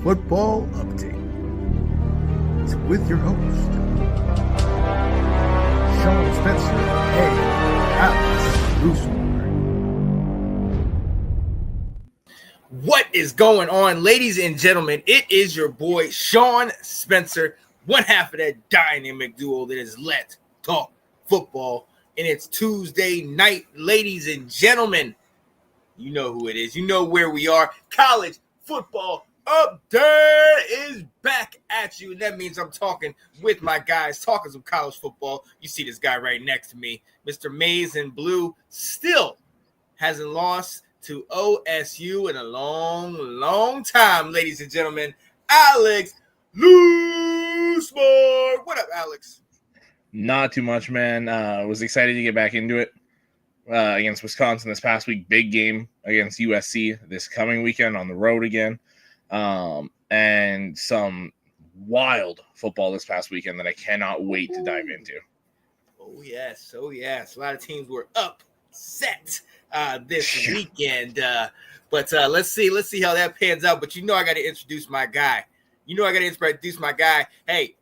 Football Update. It's with your host, Sean Spencer and Alex Roosmore. What is going on, ladies and gentlemen? It is your boy, Sean Spencer, one half of that dynamic duo that is Let's Talk Football. And it's Tuesday night, ladies and gentlemen. You know who it is. You know where we are. College Football Update is back at you. And that means I'm talking with my guys, talking some college football. You see this guy right next to me. Mr. Maize and Blue still hasn't lost to OSU in a long time, ladies and gentlemen. Alex Loosemore. What up, Alex? Not too much, man. Was excited to get back into it against Wisconsin this past week. Big game against USC this coming weekend on the road again. And some wild football this past weekend that I cannot wait to dive into. Oh, yes. A lot of teams were upset this weekend. But let's see how that pans out. But I got to introduce my guy. Hey,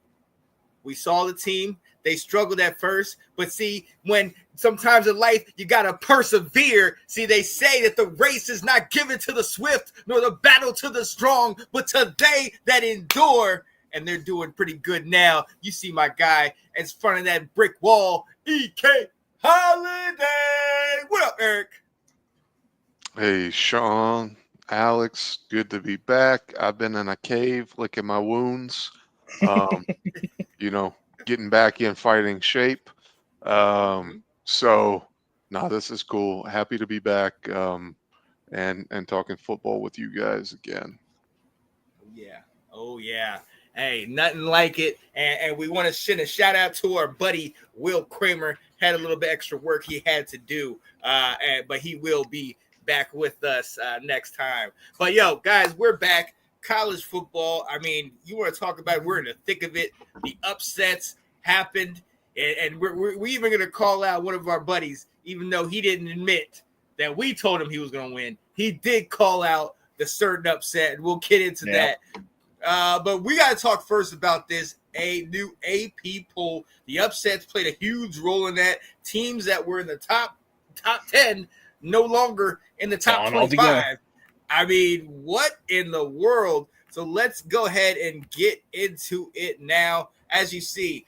we saw the team. They struggled at first, but see, when sometimes in life you got to persevere. See, they say that the race is not given to the swift, nor the battle to the strong, but to they that endure, and they're doing pretty good now. You see my guy in front of that brick wall, E.K. Holiday. What up, Eric? Hey, Sean, Alex, good to be back. I've been in a cave licking my wounds. Getting back in fighting shape. So this is cool. Happy to be back and talking football with you guys again. Oh yeah. Hey, nothing like it. And we want to send a shout out to our buddy Will Kramer. Had a little bit extra work he had to do, but he will be back with us next time. But guys, we're back. College football. I mean, you want to talk about it, we're in the thick of it. The upsets happened, and we're even going to call out one of our buddies, even though he didn't admit that we told him he was going to win. He did call out the certain upset, and we'll get into that. But we got to talk first about this new AP poll. The upsets played a huge role in that. Teams that were in the top 10 no longer in the top 25. I mean, what in the world? So let's go ahead and get into it now. As you see,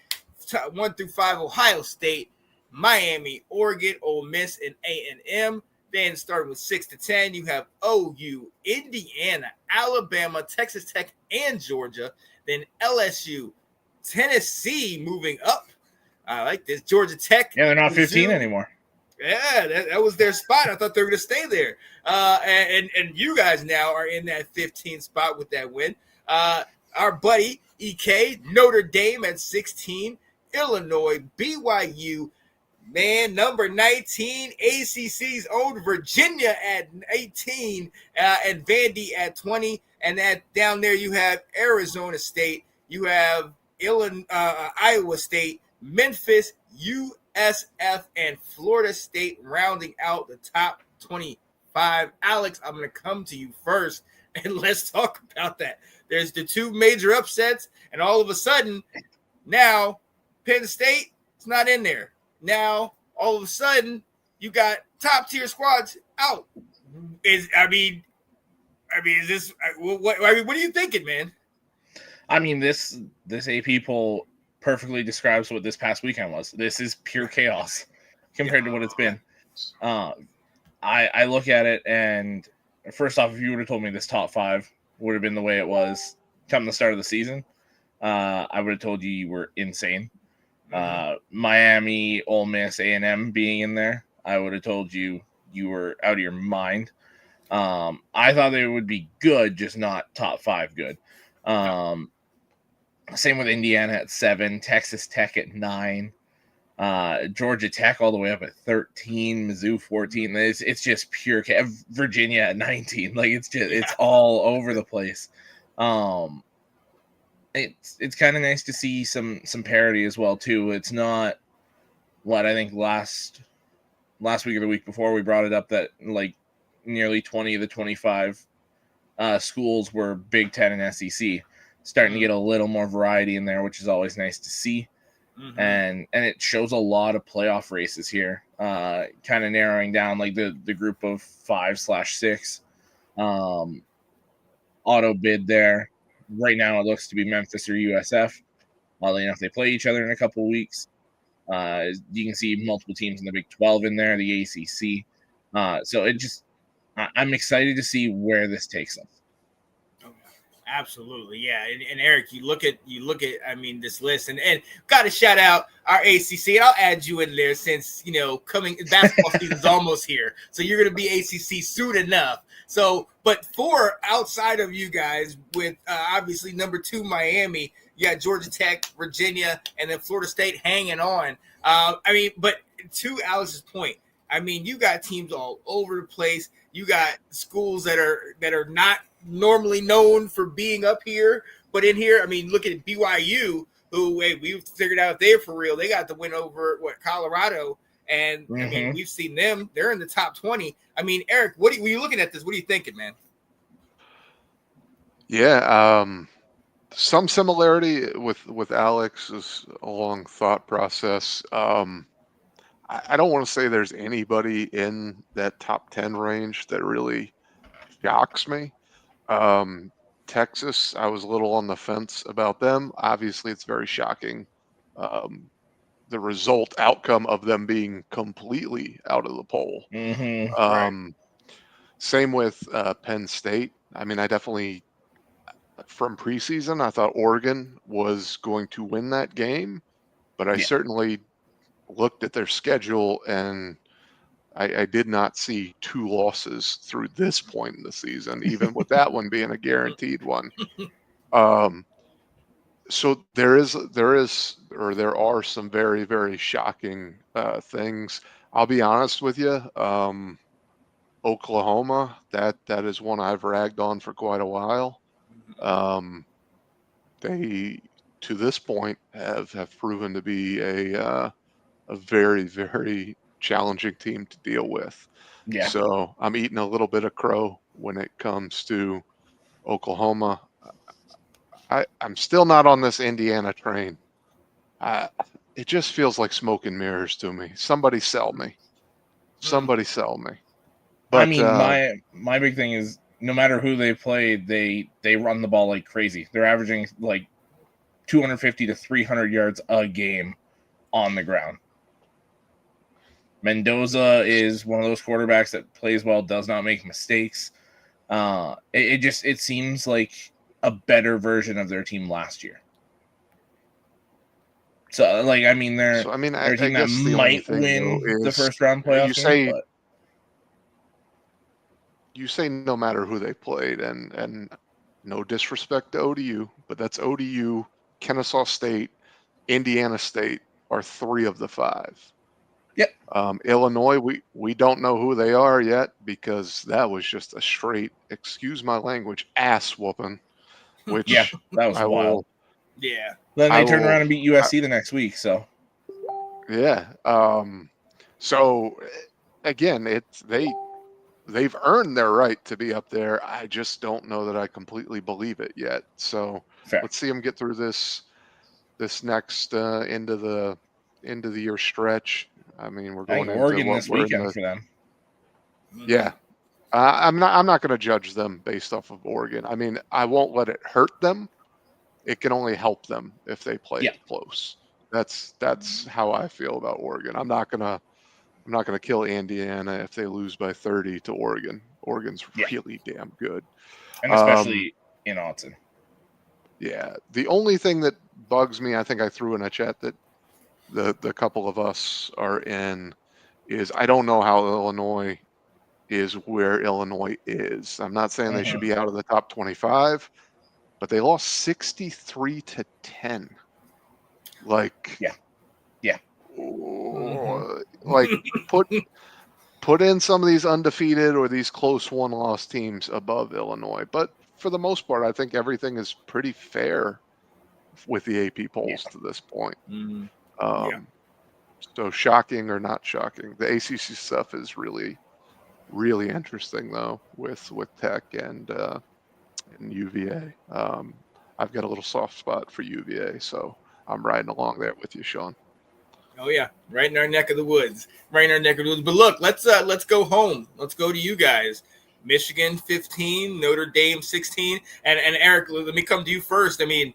1 through 5, Ohio State, Miami, Oregon, Ole Miss, and A&M. Then starting with 6 to 10, you have OU, Indiana, Alabama, Texas Tech, and Georgia. Then LSU, Tennessee moving up. I like this. Georgia Tech. Yeah, they're not 15 anymore. Yeah, that was their spot. I thought they were going to stay there. And you guys now are in that 15 spot with that win. Our buddy, EK, Notre Dame at 16, Illinois, BYU, man, number 19, ACC's own Virginia at 18, and Vandy at 20. And down there you have Arizona State, you have Iowa State, Memphis, USF, and Florida State rounding out the top 25. Alex, I'm going to come to you first, and let's talk about that. There's the two major upsets, and all of a sudden, now Penn State is not in there. Now, all of a sudden, you got top-tier squads out. Is this what are you thinking, man? I mean, this AP poll perfectly describes what this past weekend was. This is pure chaos compared to what it's been. I look at it, and first off, if you would have told me this top 5 would have been the way it was come the start of the season, I would have told you were insane. Miami, Ole Miss, A&M being in there, I would have told you were out of your mind. I thought they would be good, just not top 5 good. Same with Indiana at 7, Texas Tech at 9, Georgia Tech all the way up at 13, Mizzou 14. It's just pure Virginia at 19. Like it's all over the place. It's kind of nice to see some parity as well too. It's not what I think last week or the week before we brought it up that like nearly 20 of the 25 schools were Big Ten and SEC, starting to get a little more variety in there, which is always nice to see. Mm-hmm. And it shows a lot of playoff races here, kind of narrowing down like the group of 5/6 auto bid there. Right now it looks to be Memphis or USF. Oddly enough, they play each other in a couple of weeks. You can see multiple teams in the Big 12 in there, the ACC. So I'm excited to see where this takes us. Absolutely, yeah. And Eric, you look at I mean, this list and got to shout out our ACC, and I'll add you in there since coming basketball season's almost here, so you're going to be ACC soon enough. So, but for outside of you guys, with obviously number 2 Miami, you got Georgia Tech, Virginia, and then Florida State hanging on. I mean, but to Alex's point, I mean, you got teams all over the place. You got schools that are not normally known for being up here, but in here, I mean, look at BYU, who we figured out they're for real. They got the win over Colorado, and I mean, we've seen them. They're in the top 20. I mean, Eric, when you looking at this, what are you thinking, man? Yeah, some similarity with Alex's long thought process. I don't want to say there's anybody in that top 10 range that really shocks me. Texas, I was a little on the fence about them. Obviously, it's very shocking. The outcome of them being completely out of the poll. Right. Same with Penn State. I mean, I definitely, from preseason, I thought Oregon was going to win that game, but I certainly looked at their schedule and I did not see 2 losses through this point in the season, even with that one being a guaranteed one. So there are some very, very shocking things. I'll be honest with you. Oklahoma, that is one I've ragged on for quite a while. They, to this point, have proven to be a very, very challenging team to deal with. Yeah. So I'm eating a little bit of crow when it comes to Oklahoma. I'm still not on this Indiana train. It just feels like smoke and mirrors to me. Somebody sell me. Somebody sell me. But I mean, my big thing is no matter who they play, they run the ball like crazy. They're averaging like 250 to 300 yards a game on the ground. Mendoza is one of those quarterbacks that plays well, does not make mistakes. It seems like a better version of their team last year. So, like, I mean, they're a team that might win the first round playoff game. But you say no matter who they played, and no disrespect to ODU, but that's ODU, Kennesaw State, Indiana State are 3 of the 5. Yep. Illinois, we don't know who they are yet because that was just a straight, excuse my language, ass whooping. Which that was wild. Yeah. Then they turn around and beat USC the next week. So. Yeah. So again, they've earned their right to be up there. I just don't know that I completely believe it yet. So let's see them get through this next end of the year stretch. I mean, we're going into Oregon this weekend for them. Yeah. I'm not going to judge them based off of Oregon. I mean, I won't let it hurt them. It can only help them if they play it close. That's how I feel about Oregon. I'm not gonna kill Indiana if they lose by 30 to Oregon. Oregon's really damn good, and especially in Autzen. Yeah, the only thing that bugs me, I think I threw in a chat that the couple of us are in, is I don't know how Illinois is where Illinois is. I'm not saying they should be out of the top 25, but they lost 63 to 10. Like, like put in some of these undefeated or these close one-loss teams above Illinois. But for the most part, I think everything is pretty fair with the AP polls to this point. So shocking or not shocking, the ACC stuff is really, really interesting though with Tech and in UVA. I've got a little soft spot for UVA, so I'm riding along there with you, Sean. Oh yeah, right in our neck of the woods. Right in our neck of the woods. But look, let's go home. Let's go to you guys. Michigan 15, Notre Dame 16. And Eric, let me come to you first. I mean,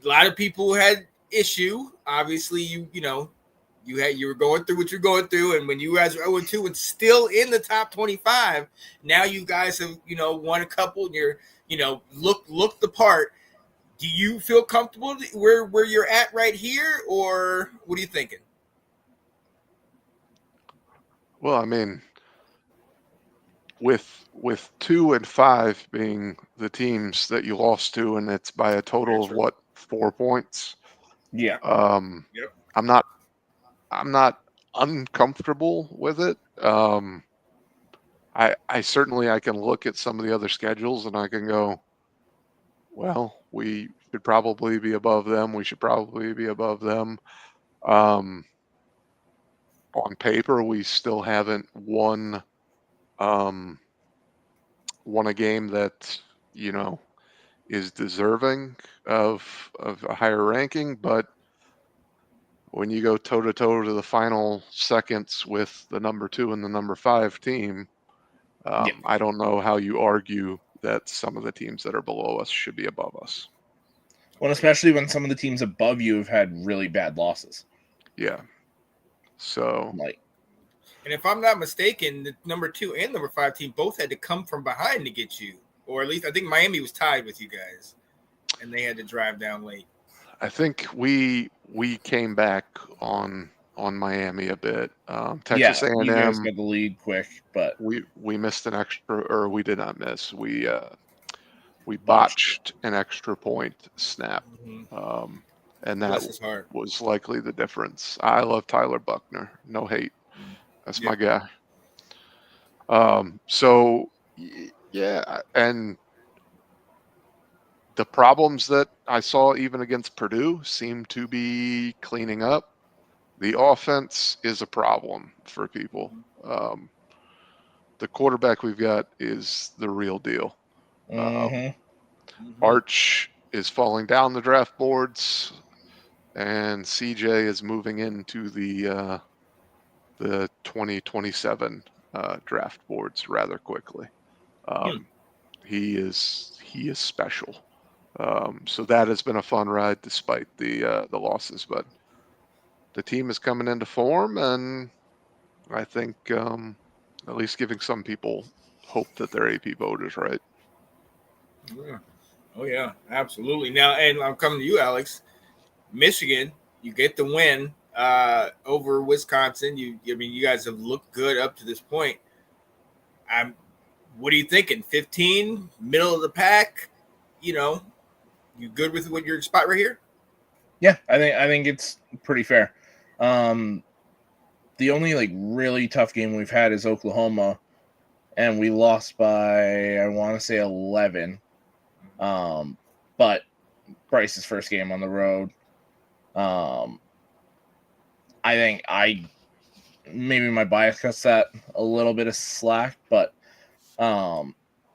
a lot of people had issue. Obviously, you were going through what you're going through, and when you guys are 0-2 and still in the top 25, now you guys have won a couple, and you're look the part. Do you feel comfortable where you're at right here, or what are you thinking? Well, I mean, with 2 and 5 being the teams that you lost to, and it's by a total of what, 4 points. Yeah. Yep. I'm not uncomfortable with it. I certainly I can look at some of the other schedules and I can go, well, we should probably be above them. We should probably be above them. On paper, we still haven't won a game that is deserving of a higher ranking, but when you go toe to toe to the final seconds with the number 2 and the number 5 team, Yeah. I don't know how you argue that some of the teams that are below us should be above us. Well, especially when some of the teams above you have had really bad losses. Yeah. So, and if I'm not mistaken, the number 2 and number 5 team both had to come from behind to get you, or at least I think Miami was tied with you guys, and they had to drive down late. I think we came back on Miami a bit. Texas A&M, you guys got the lead quick, but we missed an extra, or we did not miss. We botched an extra point snap, and that was likely the difference. I love Tyler Buckner, no hate. That's my guy. So yeah, and the problems that I saw even against Purdue seem to be cleaning up. The offense is a problem for people. The quarterback we've got is the real deal. Arch is falling down the draft boards, and CJ is moving into the 2027 draft boards rather quickly. He is special. So that has been a fun ride despite the losses, but the team is coming into form, and I think at least giving some people hope that they're AP voters, right? Yeah. Oh yeah, absolutely. Now, and I'm coming to you, Alex. Michigan, you get the win over Wisconsin. I mean, you guys have looked good up to this point. What are you thinking? 15, middle of the pack? You good with what your spot right here? Yeah, I think it's pretty fair. The only really tough game we've had is Oklahoma, and we lost by I want to say 11. But Bryce's first game on the road. I think maybe my bias cuts that a little bit of slack, but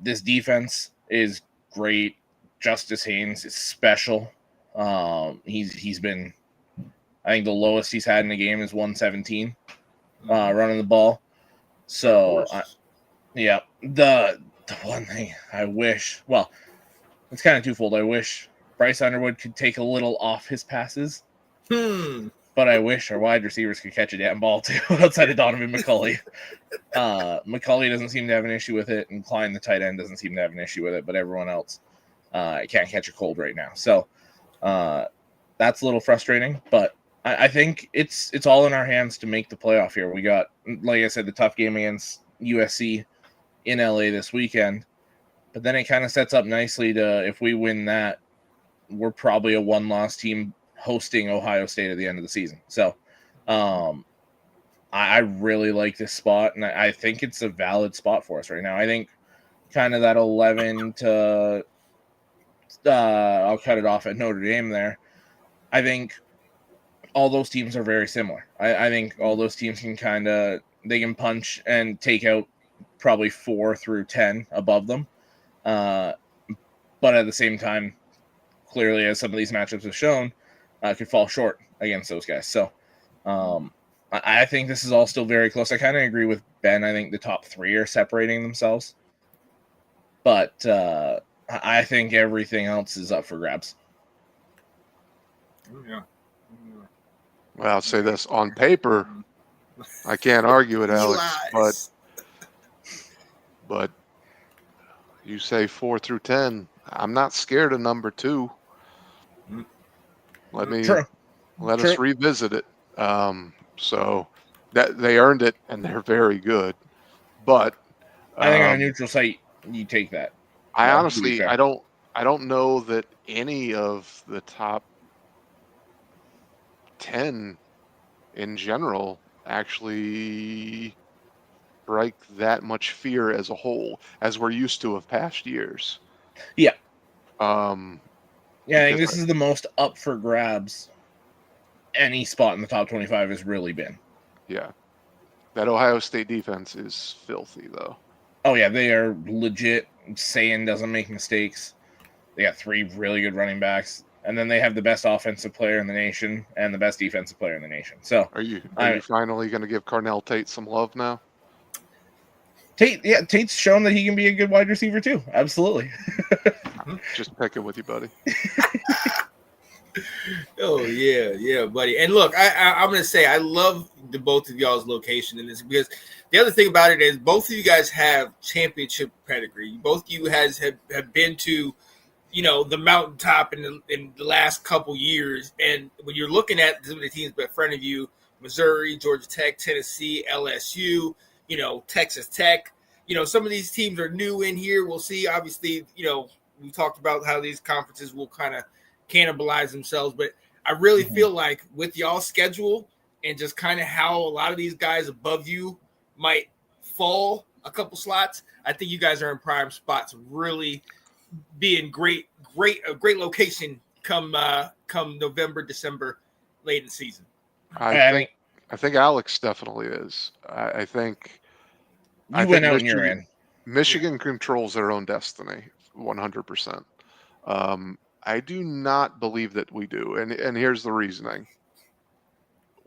this defense is great. Justice Haynes is special. He's been, I think the lowest he's had in a game is 117 running the ball. So the one thing I wish, well, it's kind of twofold. I wish Bryce Underwood could take a little off his passes. But I wish our wide receivers could catch a damn ball too, outside of Donovan McCulley. McCulley doesn't seem to have an issue with it, and Klein, the tight end, doesn't seem to have an issue with it, but everyone else can't catch a cold right now. So that's a little frustrating, but I think it's all in our hands to make the playoff here. We got, like I said, the tough game against USC in LA this weekend, but then it kind of sets up nicely to, if we win that, we're probably a one-loss team hosting Ohio State at the end of the season. So I really like this spot, and I think it's a valid spot for us right now. I think kind of that 11 to I'll cut it off at Notre Dame there. I think all those teams are very similar. I think all those teams they can punch and take out probably 4 through 10 above them. but at the same time, clearly, as some of these matchups have shown, could fall short against those guys. So I think this is all still very close. I kind of agree with Ben. I think the top three are separating themselves. But I think everything else is up for grabs. Yeah. Well, I'll say this. On paper, I can't argue it, Alex, but you say 4 through 10. I'm not scared of number 2. Let us revisit it. So that they earned it, and they're very good. But I think on a neutral site, you take that. I honestly, I don't know that any of the top 10 in general actually strike that much fear as a whole, as we're used to of past years. Yeah. Yeah, I think this is the most up for grabs any spot in the top 25 has really been. Yeah. That Ohio State defense is filthy, though. Oh, yeah, they are legit. Sayin doesn't make mistakes. They got 3 really good running backs. And then they have the best offensive player in the nation and the best defensive player in the nation. So Are you finally going to give Carnell Tate some love now? Tate's shown that he can be a good wide receiver too. Absolutely. Just picking with you, buddy. Oh yeah, buddy. And look, I'm gonna say I love the both of y'all's location in this, because the other thing about it is both of you guys have championship pedigree. Both of you have been to, the mountaintop in the last couple years. And when you're looking at some of the teams in front of you, Missouri, Georgia Tech, Tennessee, LSU, Texas Tech, some of these teams are new in here. We'll see. Obviously, we talked about how these conferences will kind of cannibalize themselves, but I really feel like with y'all's schedule and just kind of how a lot of these guys above you might fall a couple slots, I think you guys are in prime spots, really be in a great location come November, December, late in the season. I think Alex definitely is. I think you went out and you're in. Michigan controls their own destiny 100%. I do not believe that we do, and here's the reasoning.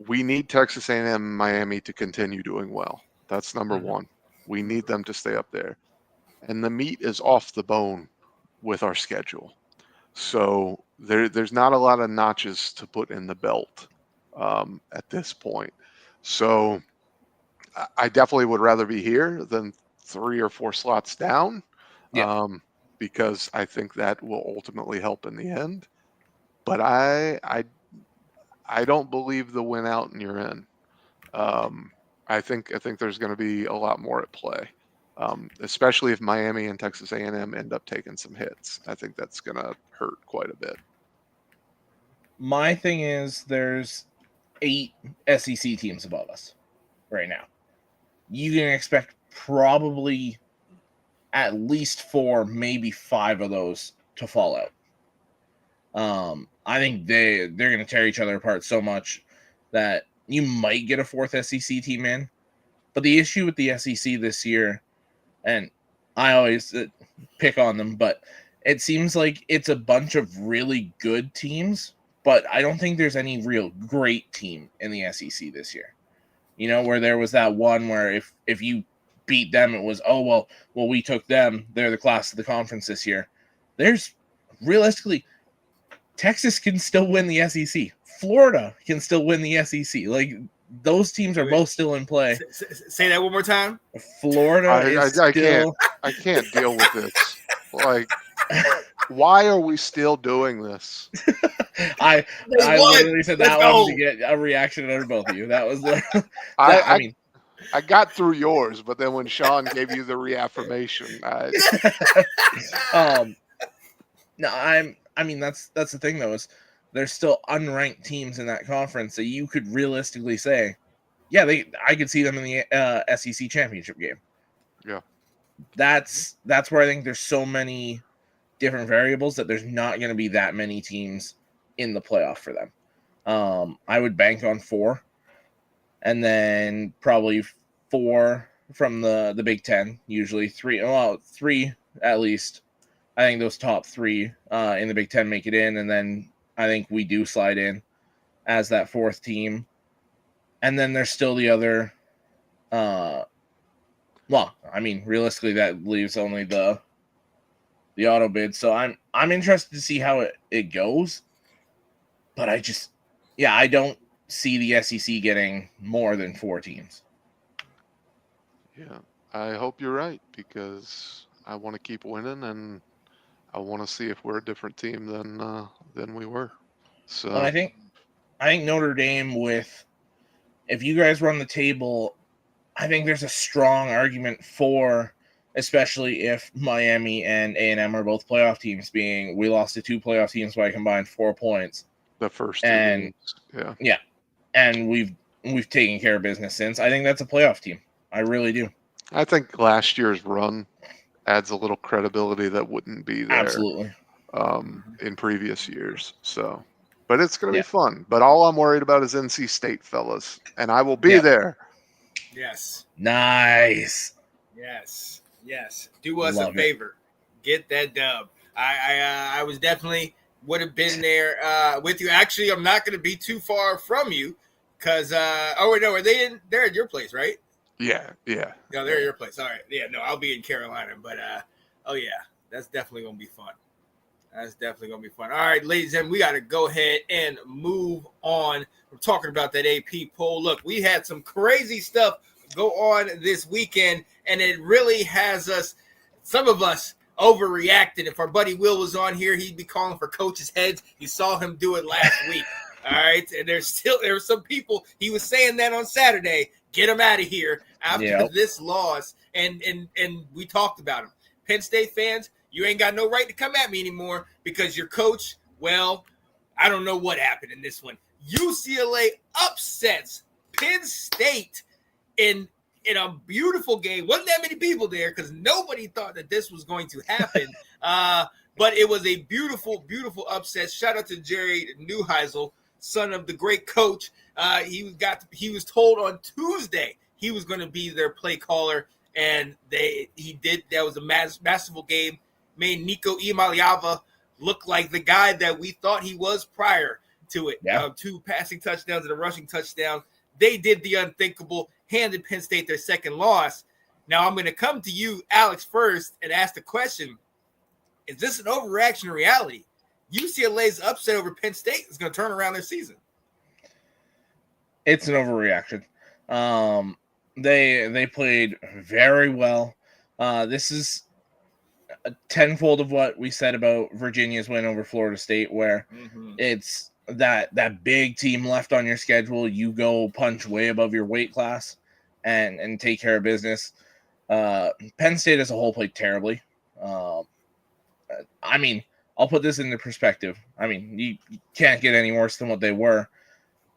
We need Texas A&M and Miami to continue doing well. That's number one. We need them to stay up there. And the meat is off the bone with our schedule. So there's not a lot of notches to put in the belt at this point. So I definitely would rather be here than 3 or 4 slots down. Yeah. Because I think that will ultimately help in the end. But I don't believe the win out and you're in. I think there's going to be a lot more at play, especially if Miami and Texas A&M end up taking some hits. I think that's going to hurt quite a bit. My thing is there's 8 SEC teams above us right now. You can expect probably at least 4, maybe 5 of those to fall out. I think they're going to tear each other apart so much that you might get a 4th SEC team in. But the issue with the SEC this year, and I always pick on them, but it seems like it's a bunch of really good teams, but I don't think there's any real great team in the SEC this year. Where there was that one where if you beat them, it was, well, we took them. They're the class of the conference this year. There's realistically, Texas can still win the SEC. Florida can still win the SEC. Like, those teams are both still in play. Say that one more time. Florida is still... I can't deal with this. Like, why are we still doing this? I literally said that one to get a reaction out of both of you. That was I got through yours, but then when Sean gave you the reaffirmation, that's the thing though, is there's still unranked teams in that conference that you could realistically say, yeah, I could see them in the SEC championship game. Yeah, that's where I think there's so many different variables that there's not going to be that many teams in the playoff for them. I would bank on 4. And then probably 4 from the Big Ten, usually 3 at least I think those top three in the Big Ten make it in, and then I think we do slide in as that fourth team. And then there's still the other. Well, I mean, realistically, that leaves only the auto bid. So I'm interested to see how it goes. But I don't see the SEC getting more than 4 teams. Yeah, I hope you're right because I want to keep winning and I want to see if we're a different team than we were. So But I think Notre Dame if you guys run the table, I think there's a strong argument for, especially if Miami and A&M are both playoff teams, being we lost to 2 playoff teams by a combined 4 points. the first 2 And games, yeah, and we've taken care of business since. I think that's a playoff team. I really do. I think last year's run adds a little credibility that wouldn't be there Absolutely. in previous years. So, but it's going to Yeah. be fun. But all I'm worried about is NC State, fellas, and I will be Yep. there. Yes. Nice. Yes. Do us Love a favor. Get that dub. I was definitely would have been there with you. Actually, I'm not going to be too far from you because are they're at your place, right? Yeah. No, they're at your place. All right. Yeah, no, I'll be in Carolina, but that's definitely going to be fun. That's definitely going to be fun. All right, ladies and gentlemen, we got to go ahead and move on. We're talking about that AP poll. Look, we had some crazy stuff go on this weekend, and it really has some of us, overreacted. If our buddy Will was on here, he'd be calling for coaches' heads. You saw him do it last week. All right, and there were some people, he was saying that on Saturday, get him out of here after this loss, and we talked about him. Penn State fans, you ain't got no right to come at me anymore because your coach, well, I don't know what happened in this one. UCLA upsets Penn State in a beautiful game. Wasn't that many people there because nobody thought that this was going to happen. But it was a beautiful, beautiful upset. Shout out to Jerry Neuheisel, son of the great coach. He was told on Tuesday he was going to be their play caller, and he did. That was a masterful game. Made Nico Imaliava look like the guy that we thought he was prior to it. Yeah. 2 passing touchdowns and a rushing touchdown. They did the unthinkable, handed Penn State their second loss. Now I'm going to come to you, Alex, first and ask the question, is this an overreaction in reality? UCLA's upset over Penn State is going to turn around their season. It's an overreaction. They played very well. This is a tenfold of what we said about Virginia's win over Florida State, where it's that big team left on your schedule. You go punch way above your weight class and take care of business. Penn State as a whole played terribly. I mean, I'll put this into perspective. I mean, you can't get any worse than what they were.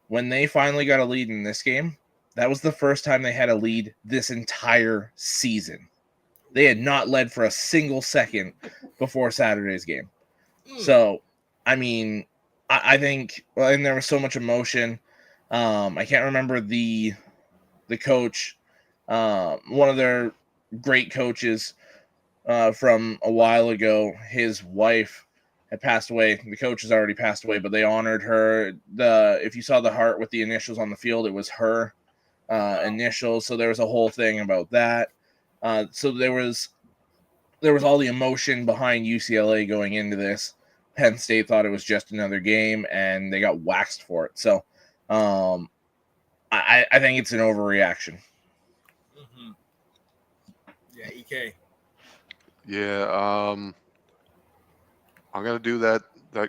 When they finally got a lead in this game, that was the first time they had a lead this entire season. They had not led for a single second before Saturday's game. So, I mean, I think, and there was so much emotion. I can't remember the coach, one of their great coaches from a while ago. His wife had passed away. The coach has already passed away, but they honored her. If you saw the heart with the initials on the field, it was her initials. So there was a whole thing about that. So there was all the emotion behind UCLA going into this. Penn State thought it was just another game, and they got waxed for it. So I think it's an overreaction. Yeah, EK. Yeah, I'm gonna do that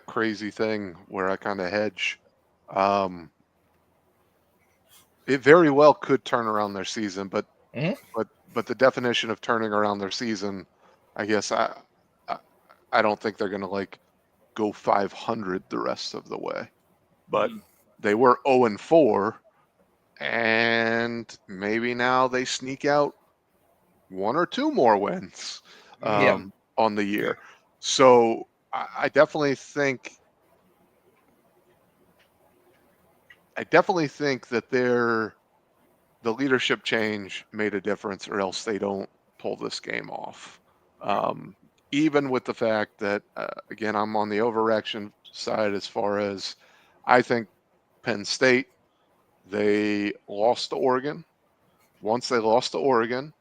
crazy thing where I kind of hedge. It very well could turn around their season, but the definition of turning around their season, I guess I don't think they're gonna go 500 the rest of the way. But they were 0-4, and maybe now they sneak out 1 or 2 more wins on the year. So I definitely think that the leadership change made a difference, or else they don't pull this game off. even with the fact that, again, I'm on the overreaction side as far as I think Penn State, they lost to Oregon. Once they lost to Oregon,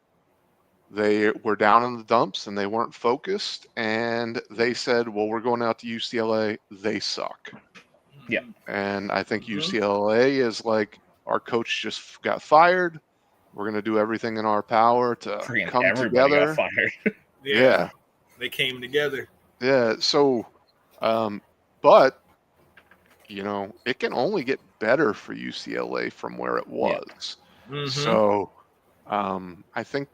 they were down in the dumps and they weren't focused. And they said, well, we're going out to UCLA. They suck. Yeah. And I think UCLA is like, our coach just got fired. We're going to do everything in our power to Freaking come everybody together. got fired. Yeah. They came together. Yeah. So, but, you know, it can only get better for UCLA from where it was. Mhm. So, I think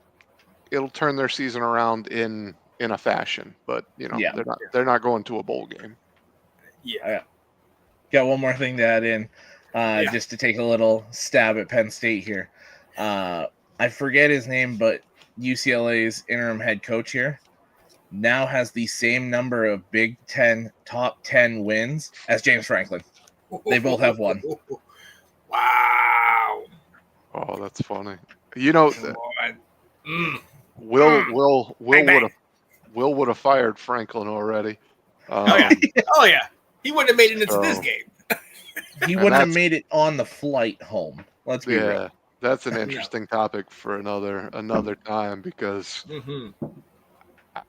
it'll turn their season around in a fashion, but you know, Yeah. they're not going to a bowl game. Yeah. Got one more thing to add in, just to take a little stab at Penn State here. I forget his name, but UCLA's interim head coach here now has the same number of Big Ten top 10 wins as James Franklin. They both have one. Wow. Oh, that's funny. You know, Come on. Will Bang, bang. would have fired Franklin already. Oh yeah. He wouldn't have made it into this game. He wouldn't have made it on the flight home. Let's be real. That's an interesting topic for another time, because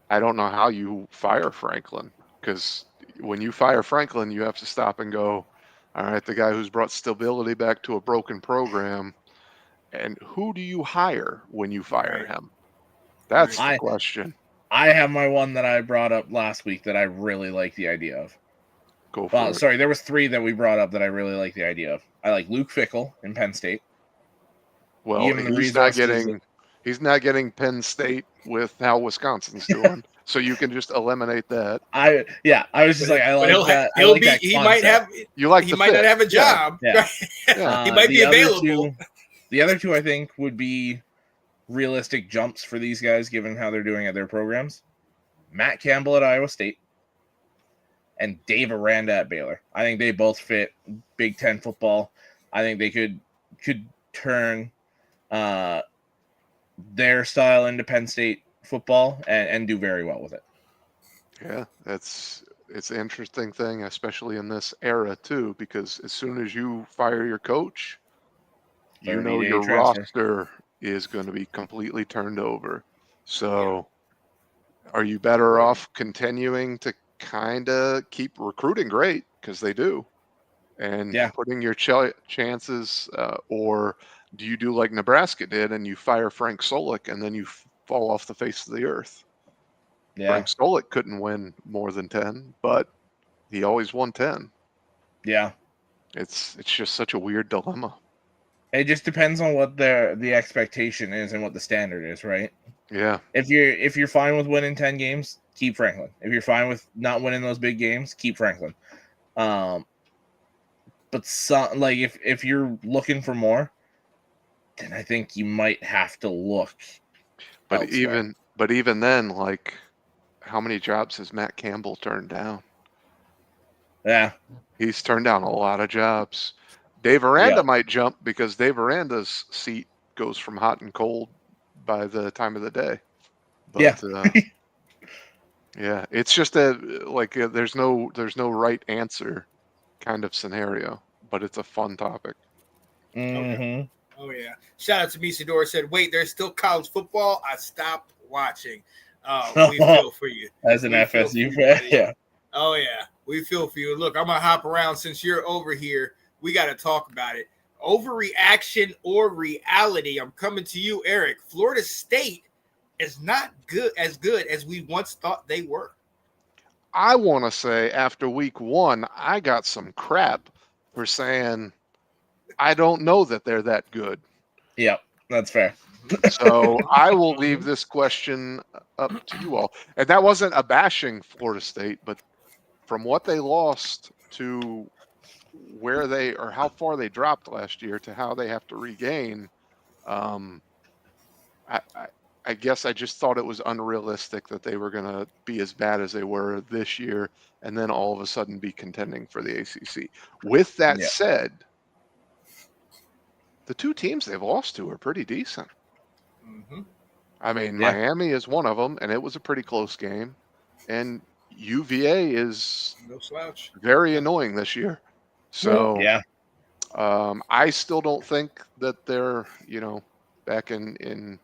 I don't know how you fire Franklin, because when you fire Franklin, you have to stop and go, all right, the guy who's brought stability back to a broken program, and who do you hire when you fire him? That's the question. I have my one that I brought up last week that I really like the idea of. Go for it. Sorry, there was 3 that we brought up that I really like the idea of. I like Luke Fickell in Penn State. Well, he's not getting Penn State with how Wisconsin's doing, so you can just eliminate that. I was just like, I like that. He might not have a job. Yeah. He might be available. The other two, I think, would be realistic jumps for these guys, given how they're doing at their programs. Matt Campbell at Iowa State and Dave Aranda at Baylor. I think they both fit Big Ten football. I think they could turn their style into Penn State football and do very well with it. Yeah, it's an interesting thing, especially in this era too, because as soon as you fire your coach, you know your roster is going to be completely turned over. So are you better off continuing to kind of keep recruiting great, because they do, and putting your chances, or do you do like Nebraska did and you fire Frank Solich and then you fall off the face of the earth? Frank Solich couldn't win more than 10, but he always won 10. Yeah. It's just such a weird dilemma. It just depends on what the expectation is and what the standard is, right? Yeah. If you're fine with winning 10 games, keep Franklin. If you're fine with not winning those big games, keep Franklin. But if you're looking for more, then I think you might have to look. But even then, like, how many jobs has Matt Campbell turned down? Yeah. He's turned down a lot of jobs. Dave Aranda might jump, because Dave Aranda's seat goes from hot and cold by the time of the day. But, yeah, it's just there's no right answer kind of scenario, but it's a fun topic. Mm-hmm. Oh yeah. Shout out to Misador, said, wait, there's still college football. I stopped watching. We feel for you. As an FSU fan, yeah. Oh yeah, we feel for you. Look, I'm gonna hop around since you're over here. We got to talk about it. Overreaction or reality? I'm coming to you, Eric. Florida State is not as good as we once thought they were. I want to say after week 1, I got some crap for saying I don't know that they're that good. Yep, that's fair. So I will leave this question up to you all. And that wasn't a bashing Florida State, but from what they lost to where they, or how far they dropped last year to how they have to regain, I guess I just thought it was unrealistic that they were going to be as bad as they were this year and then all of a sudden be contending for the ACC. With that said, the 2 teams they've lost to are pretty decent. Mm-hmm. I mean, Miami is one of them, and it was a pretty close game. and UVA is No slouch. very annoying this year. So Yeah. I still don't think that they're, back in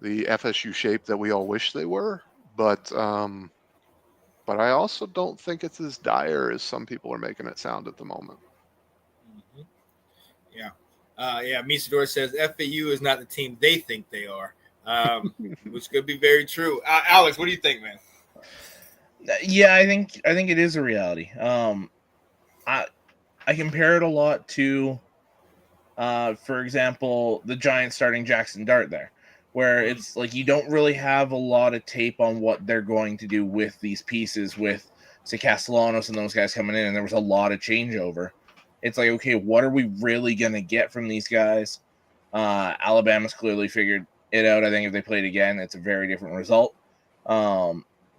the FSU shape that we all wish they were. But I also don't think it's as dire as some people are making it sound at the moment. Mm-hmm. Yeah. Yeah. Misador says FAU is not the team they think they are, which could be very true. Alex, what do you think, man? Yeah, I think it is a reality. I compare it a lot to, for example, the Giants starting Jackson Dart there, where it's like you don't really have a lot of tape on what they're going to do with these pieces, with say Castellanos and those guys coming in, and there was a lot of changeover. It's like, okay, what are we really gonna get from these guys? Alabama's clearly figured it out. I think if they played again, it's a very different result.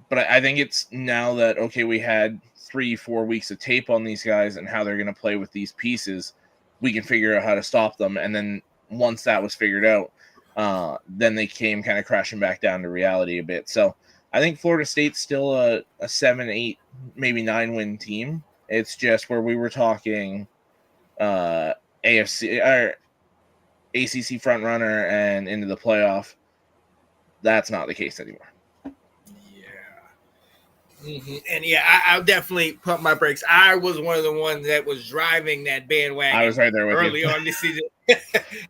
But I think it's now that, okay, we had 3-4 weeks of tape on these guys and how they're going to play with these pieces, we can figure out how to stop them. And then once that was figured out, then they came kind of crashing back down to reality a bit. So I think Florida State's still a 7, 8, maybe 9 win team. It's just where we were talking AFC or ACC front runner and into the playoff. That's not the case anymore. Mm-hmm. And yeah, I'll definitely pump my brakes. I was one of the ones that was driving that bandwagon. I was right there with early you. on this season. And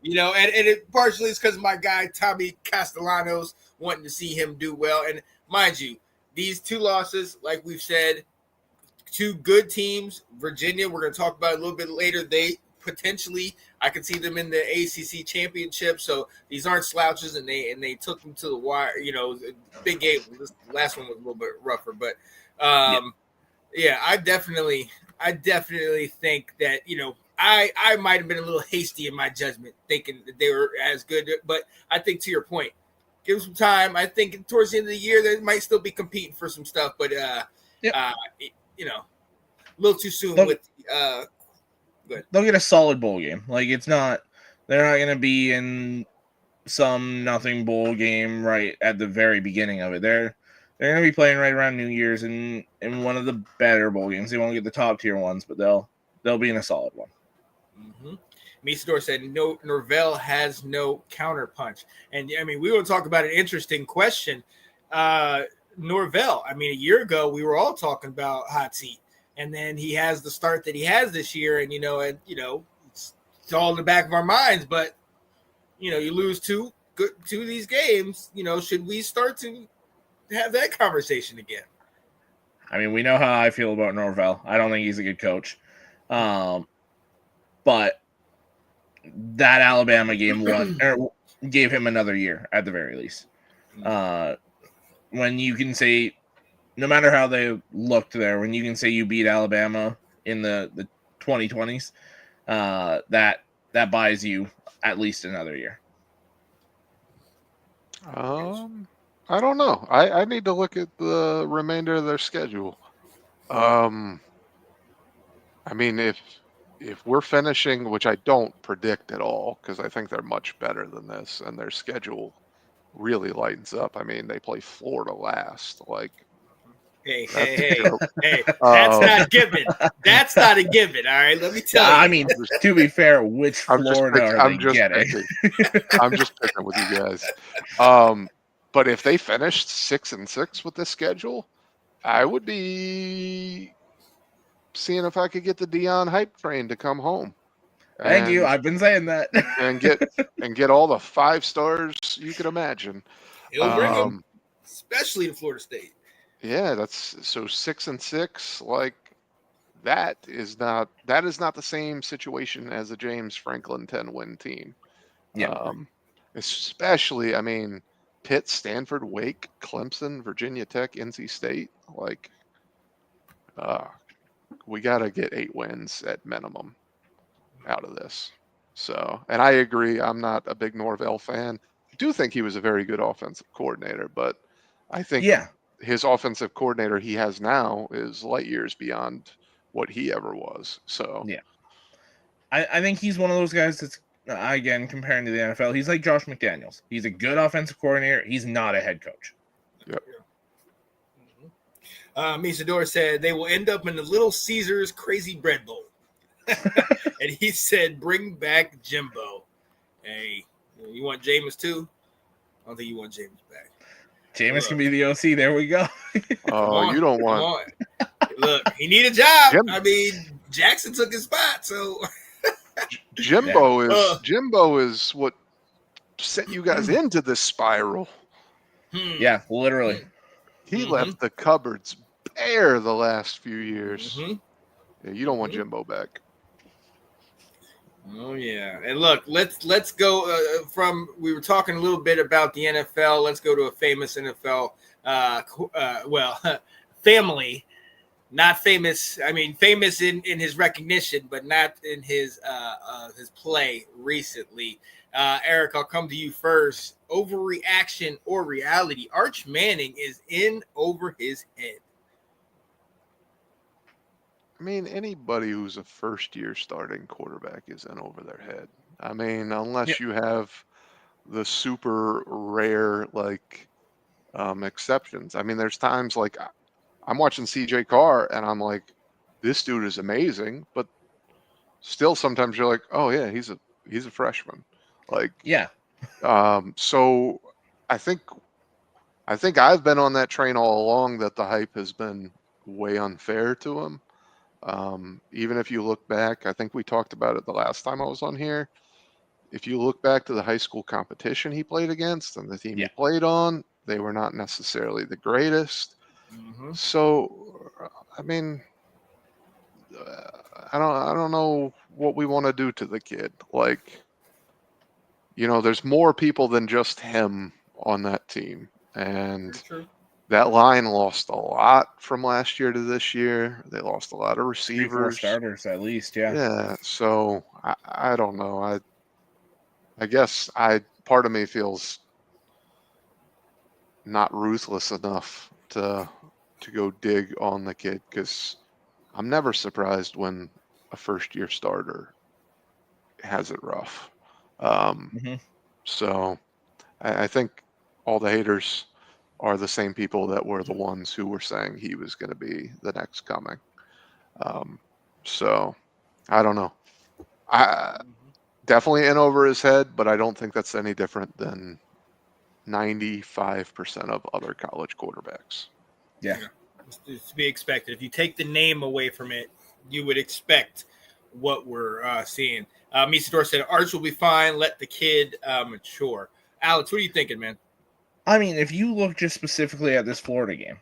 it partially is because my guy Tommy Castellanos wanting to see him do well. And mind you, these 2 losses, like we've said, 2 good teams. Virginia, we're going to talk about it a little bit later. They potentially, I could see them in the ACC championship. So these aren't slouches, and they took them to the wire. Big game. This last one was a little bit rougher, but yeah, I definitely think that I might have been a little hasty in my judgment, thinking that they were as good. But I think, to your point, give them some time. I think towards the end of the year they might still be competing for some stuff, but a little too soon with. They'll get a solid bowl game. Like, they're not going to be in some nothing bowl game right at the very beginning of it. They're going to be playing right around New Year's in one of the better bowl games. They won't get the top tier ones, but they'll be in a solid one. Mm-hmm. Misador said, "No, Norvell has no counter punch." And I mean, we will talk about an interesting question. Norvell, I mean, a year ago we were all talking about hot seat. And then he has the start that he has this year, and it's all in the back of our minds. But you lose two of these games. Should we start to have that conversation again? I mean, we know how I feel about Norvell. I don't think he's a good coach, but that Alabama game gave him another year at the very least. When you can say, no matter how they looked there, when you can say you beat Alabama in the 2020s, that buys you at least another year. I don't know. I need to look at the remainder of their schedule. I mean, if we're finishing, which I don't predict at all, because I think they're much better than this, and their schedule really lightens up. I mean, they play Florida last. Like, Hey, that's not given. That's not a given. All right, let me tell you. I mean, to be fair, which Florida are they getting? I'm just picking with you guys. But if they finished 6-6 with this schedule, I would be seeing if I could get the Dion hype train to come home. Thank you. I've been saying that. and get all the 5 stars you could imagine. He'll bring them, especially in Florida State. Yeah, that's so 6-6. Like, that is not the same situation as a James Franklin 10-win team. Yeah. Especially, I mean, Pitt, Stanford, Wake, Clemson, Virginia Tech, NC State. Like, we got to get 8 wins at minimum out of this. So, and I agree. I'm not a big Norvell fan. I do think he was a very good offensive coordinator, but I think his offensive coordinator he has now is light years beyond what he ever was. So, yeah, I think he's one of those guys that's, again, comparing to the NFL, he's like Josh McDaniels. He's a good offensive coordinator. He's not a head coach. Yep. Misador said they will end up in the Little Caesars Crazy Bread Bowl. And he said, bring back Jimbo. Hey, you want Jameis too? I don't think you want Jameis back. Jameis can be the OC. There we go. Oh, you don't want. Look, he need a job. Jim- I mean, Jackson took his spot, so Jimbo is what sent you guys into this spiral. Yeah, literally. He left the cupboards bare the last few years. Yeah, you don't want Jimbo back. Oh yeah, and look, let's go from we were talking a little bit about the NFL. Let's go to a famous NFL, family, not famous. I mean, famous in his recognition, but not in his play recently. Eric, I'll come to you first. Overreaction or reality? Arch Manning is in over his head. I mean, anybody who's a first-year starting quarterback is in over their head. I mean, unless you have the super rare exceptions. I mean, there's times like I'm watching CJ Carr and I'm like, this dude is amazing, but still sometimes you're like, oh yeah, he's a freshman. So I think I've been on that train all along that the hype has been way unfair to him. Even if you look back, I think we talked about it the last time I was on here. If you look back to the high school competition he played against and the team he played on, they were not necessarily the greatest. So, I mean, I don't know what we want to do to the kid. There's more people than just him on that team, and that line lost a lot from last year to this year. They lost a lot of receivers. 3-4 starters at least, yeah. Yeah, so I don't know. I guess part of me feels not ruthless enough to go dig on the kid, because I'm never surprised when a first-year starter has it rough. So I think all the haters are the same people that were the ones who were saying he was going to be the next coming. So I don't know. I definitely in over his head, but I don't think that's any different than 95% of other college quarterbacks. Yeah. It's to be expected. If you take the name away from it, you would expect what we're seeing. Misador said Arch will be fine. Let the kid mature. Alex, what are you thinking, man? I mean, if you look just specifically at this Florida game,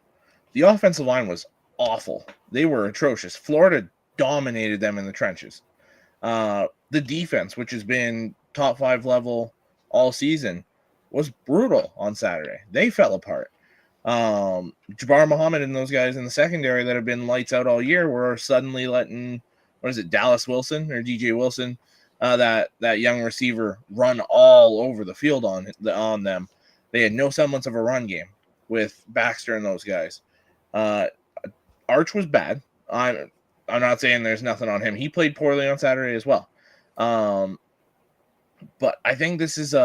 the offensive line was awful. They were atrocious. Florida dominated them in the trenches. The defense, which has been top 5 level all season, was brutal on Saturday. They fell apart. Jabbar Muhammad and those guys in the secondary that have been lights out all year were suddenly letting, Dallas Wilson or DJ Wilson, that young receiver, run all over the field on them. They had no semblance of a run game with Baxter and those guys. Arch was bad. I'm not saying there's nothing on him. He played poorly on Saturday as well. But I think this is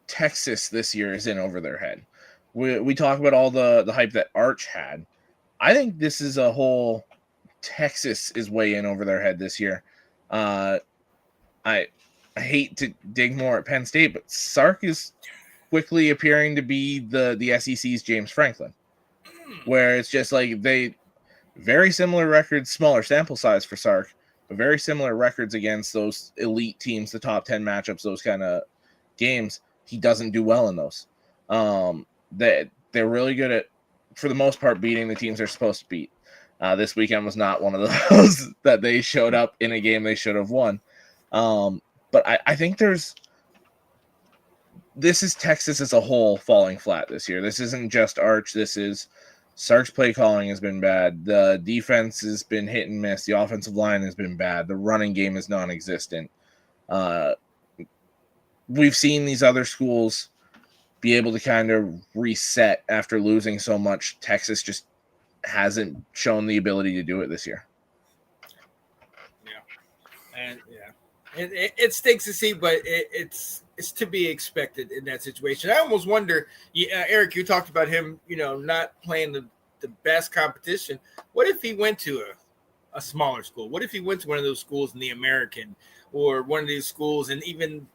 Texas this year is in over their head. We talk about all the hype that Arch had. I think this is a whole Texas is way in over their head this year. I hate to dig more at Penn State, but Sark is quickly appearing to be the SEC's James Franklin, where it's just like they very similar records, smaller sample size for Sark, but very similar records against those elite teams, the top 10 matchups, those kind of games. He doesn't do well in those. They're really good at, for the most part, beating the teams they're supposed to beat. This weekend was not one of those that they showed up in a game they should have won. But I think this is Texas as a whole falling flat this year. This isn't just Arch. This is Sark's play calling has been bad. The defense has been hit and miss. The offensive line has been bad. The running game is non-existent. We've seen these other schools be able to kind of reset after losing so much. Texas just hasn't shown the ability to do it this year. Yeah. And it stinks to see, but it's to be expected in that situation. I almost wonder, Eric, you talked about him, not playing the the best competition. What if he went to a smaller school? What if he went to one of those schools in the American or one of these schools, and even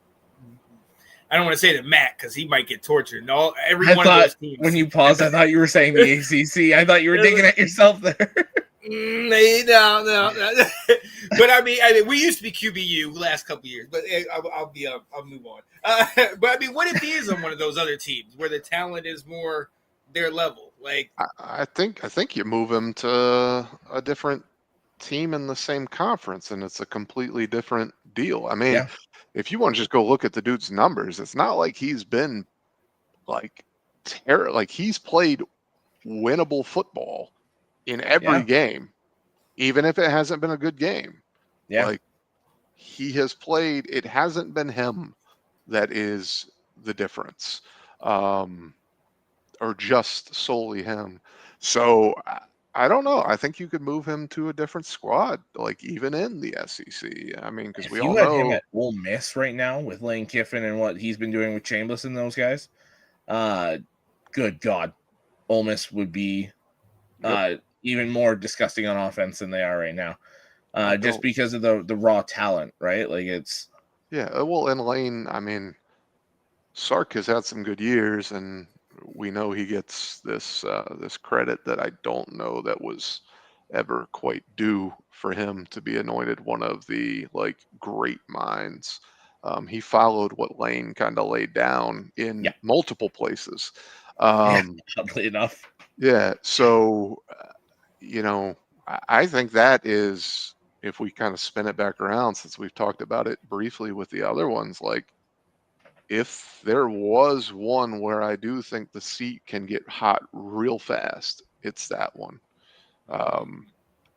I don't want to say the MAC because he might get tortured. No, every I one thought of those teams. when you paused, I thought you were saying the ACC. I thought you were digging at yourself there. No. But I mean, we used to be QBU the last couple of years, but I'll move on. But I mean, what if he is on one of those other teams where the talent is more their level? Like, I think you move him to a different team in the same conference, and it's a completely different deal. I mean, Yeah. if you want to just go look at the dude's numbers, it's not like he's been like like he's played winnable football in every game, even if it hasn't been a good game. Yeah. Like he has played, it hasn't been him that is the difference, or just solely him. So I don't know. I think you could move him to a different squad, like even in the SEC. I mean, because If we you all had know him at Ole Miss right now with Lane Kiffin and what he's been doing with Chambliss and those guys, good God, Ole Miss would be even more disgusting on offense than they are right now, just because of the raw talent, right? Like it's well, in Lane, I mean, Sark has had some good years, and we know he gets this this credit that I don't know that was ever quite due for him to be anointed one of the like great minds. He followed what Lane kind of laid down in multiple places. oddly enough. Yeah, so you know, I think that is, if we kind of spin it back around, since we've talked about it briefly with the other ones, like if there was one where I do think the seat can get hot real fast, it's that one.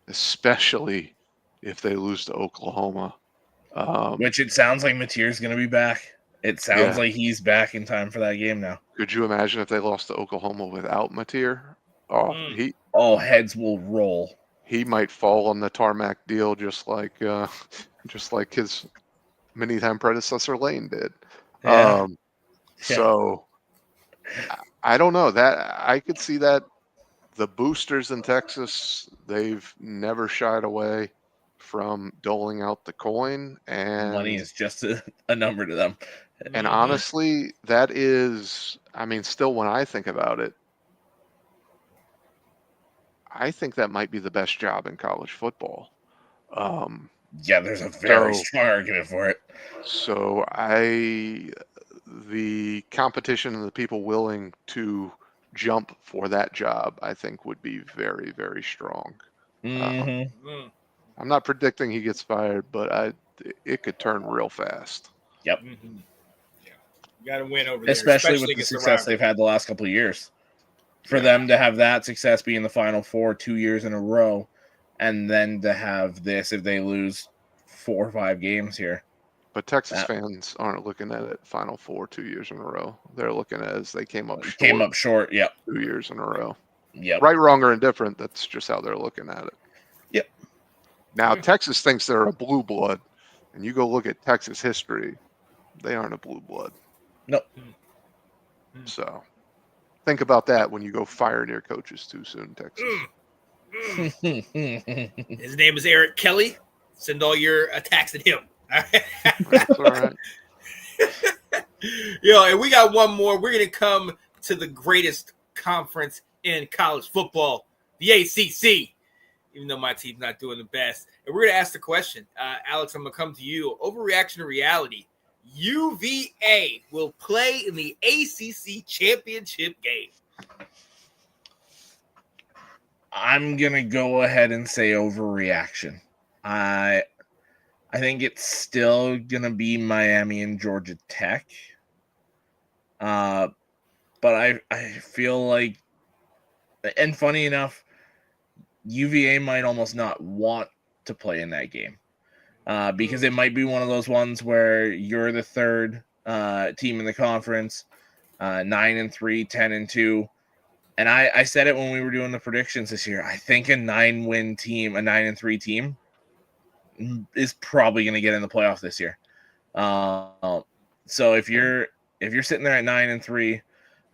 Especially if they lose to Oklahoma. Which it sounds like Mateer's going to be back. It sounds like he's back in time for that game now. Could you imagine if they lost to Oklahoma without Mateer? Oh, heads will roll. He might fall on the tarmac deal just like his many-time predecessor Lane did. Yeah. So I don't know, that I could see that. The boosters in Texas, they've never shied away from doling out the coin, and money is just a number to them. And honestly, that is, I mean, still when I think about it, I think that might be the best job in college football. There's a very strong argument for it. So the competition and the people willing to jump for that job, I think would be very, very strong. I'm not predicting he gets fired, but it could turn real fast. Yep. Mm-hmm. Yeah. You got to win over there. Especially with the success they've had the last couple of years. For them to have that success be in the Final Four 2 years in a row, and then to have this if they lose 4 or 5 games here. But Texas fans aren't looking at it Final Four 2 years in a row. They're looking at it as they came up short. Yep. 2 years in a row. Yep. Right, wrong, or indifferent, that's just how they're looking at it. Yep. Now, Texas thinks they're a blue blood, and you go look at Texas history, they aren't a blue blood. Nope. So think about that when you go firing your coaches too soon, Texas. His name is Eric Kelly. Send all your attacks at him. That's all right. And we got one more. We're going to come to the greatest conference in college football, the ACC, even though my team's not doing the best. And we're going to ask the question. Alex, I'm going to come to you. Overreaction to reality. UVA will play in the ACC championship game. I'm going to go ahead and say overreaction. I think it's still going to be Miami and Georgia Tech. But I feel like, and funny enough, UVA might almost not want to play in that game. Because it might be one of those ones where you're the third team in the conference, 9-3, 10-2. And I said it when we were doing the predictions this year. I think a 9-win team, a 9-3 team, is probably going to get in the playoff this year. So if you're sitting there at 9-3,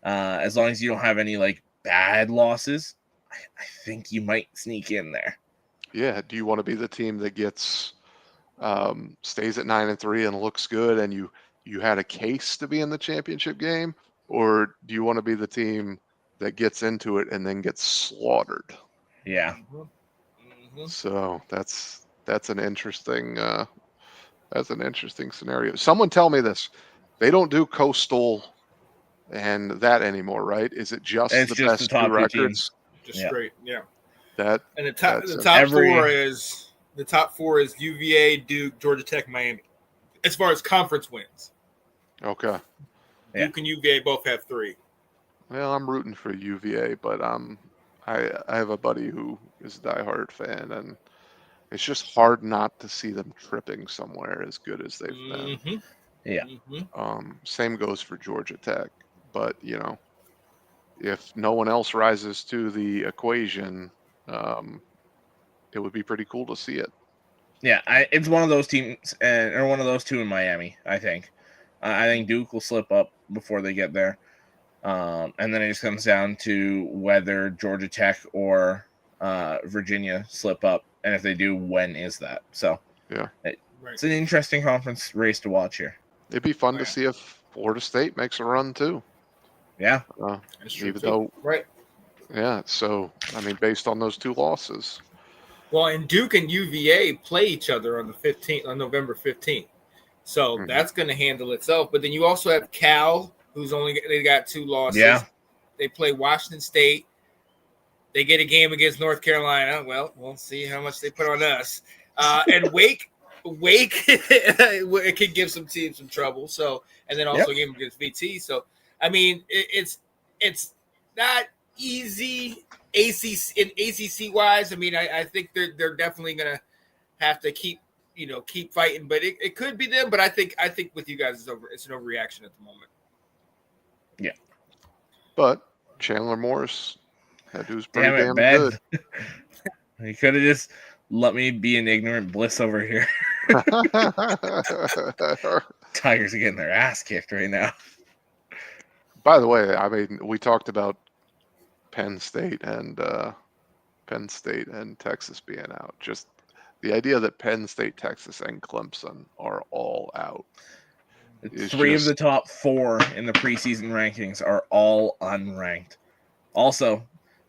as long as you don't have any like bad losses, I think you might sneak in there. Yeah. Do you want to be the team that gets stays at 9-3 and looks good, and you had a case to be in the championship game, or do you want to be the team that gets into it and then gets slaughtered? Yeah. So that's an interesting scenario. Someone tell me this: they don't do coastal and that anymore, right? Is it just It's the just the best two top 2 records? teams. Just Yeah. straight, yeah. That And the that's top every- four is UVA, Duke, Georgia Tech, Miami. As far as conference wins, okay. Yeah. Duke and UVA both have 3. Well, I'm rooting for UVA, but I have a buddy who is a diehard fan, and it's just hard not to see them tripping somewhere as good as they've been. Yeah. Same goes for Georgia Tech, but if no one else rises to the equation, it would be pretty cool to see it. Yeah, it's one of those teams, or one of those 2 in Miami, I think. I think Duke will slip up before they get there. And then it just comes down to whether Georgia Tech or Virginia slip up. And if they do, when is that? So Yeah. It's an interesting conference race to watch here. It'd be fun to see if Florida State makes a run too. Yeah. Even though, right. Yeah. So, I mean, based on those 2 losses. Well, and Duke and UVA play each other on the 15th, on November 15th. So that's going to handle itself. But then you also have Cal, they got 2 losses. Yeah. They play Washington State. They get a game against North Carolina. Well, we'll see how much they put on us. And Wake, it can give some teams some trouble. So, and then also a game against VT. So, I mean, it's not easy ACC wise. I mean, I think they're definitely gonna have to keep fighting, but it could be them. But I think with you guys it's an overreaction at the moment. Yeah. But Chandler Morris, that dude's pretty damn good. He could have just let me be an ignorant bliss over here. Tigers are getting their ass kicked right now. By the way, I mean, we talked about Penn State and Texas being out. Just the idea that Penn State, Texas, and Clemson are all out. 3 of the top 4 in the preseason rankings are all unranked. Also,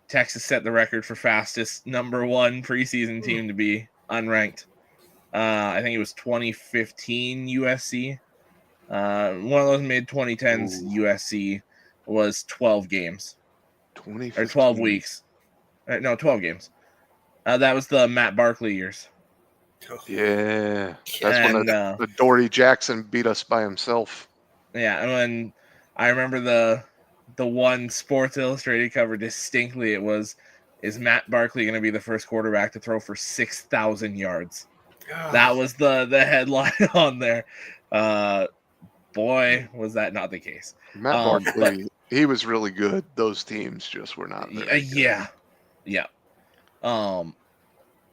Texas set the record for fastest number 1 preseason team to be unranked. I think it was 2015 USC. One of those mid-2010s USC was 12 games. Or 12 weeks. No, 12 games. That was the Matt Barkley years. Yeah. That's when the Dory Jackson beat us by himself. Yeah, and when I remember the one Sports Illustrated cover distinctly, it was, is Matt Barkley going to be the first quarterback to throw for 6,000 yards? That was the headline on there. Boy, was that not the case. Matt Barkley, he was really good. Those teams just were not very good. Yeah.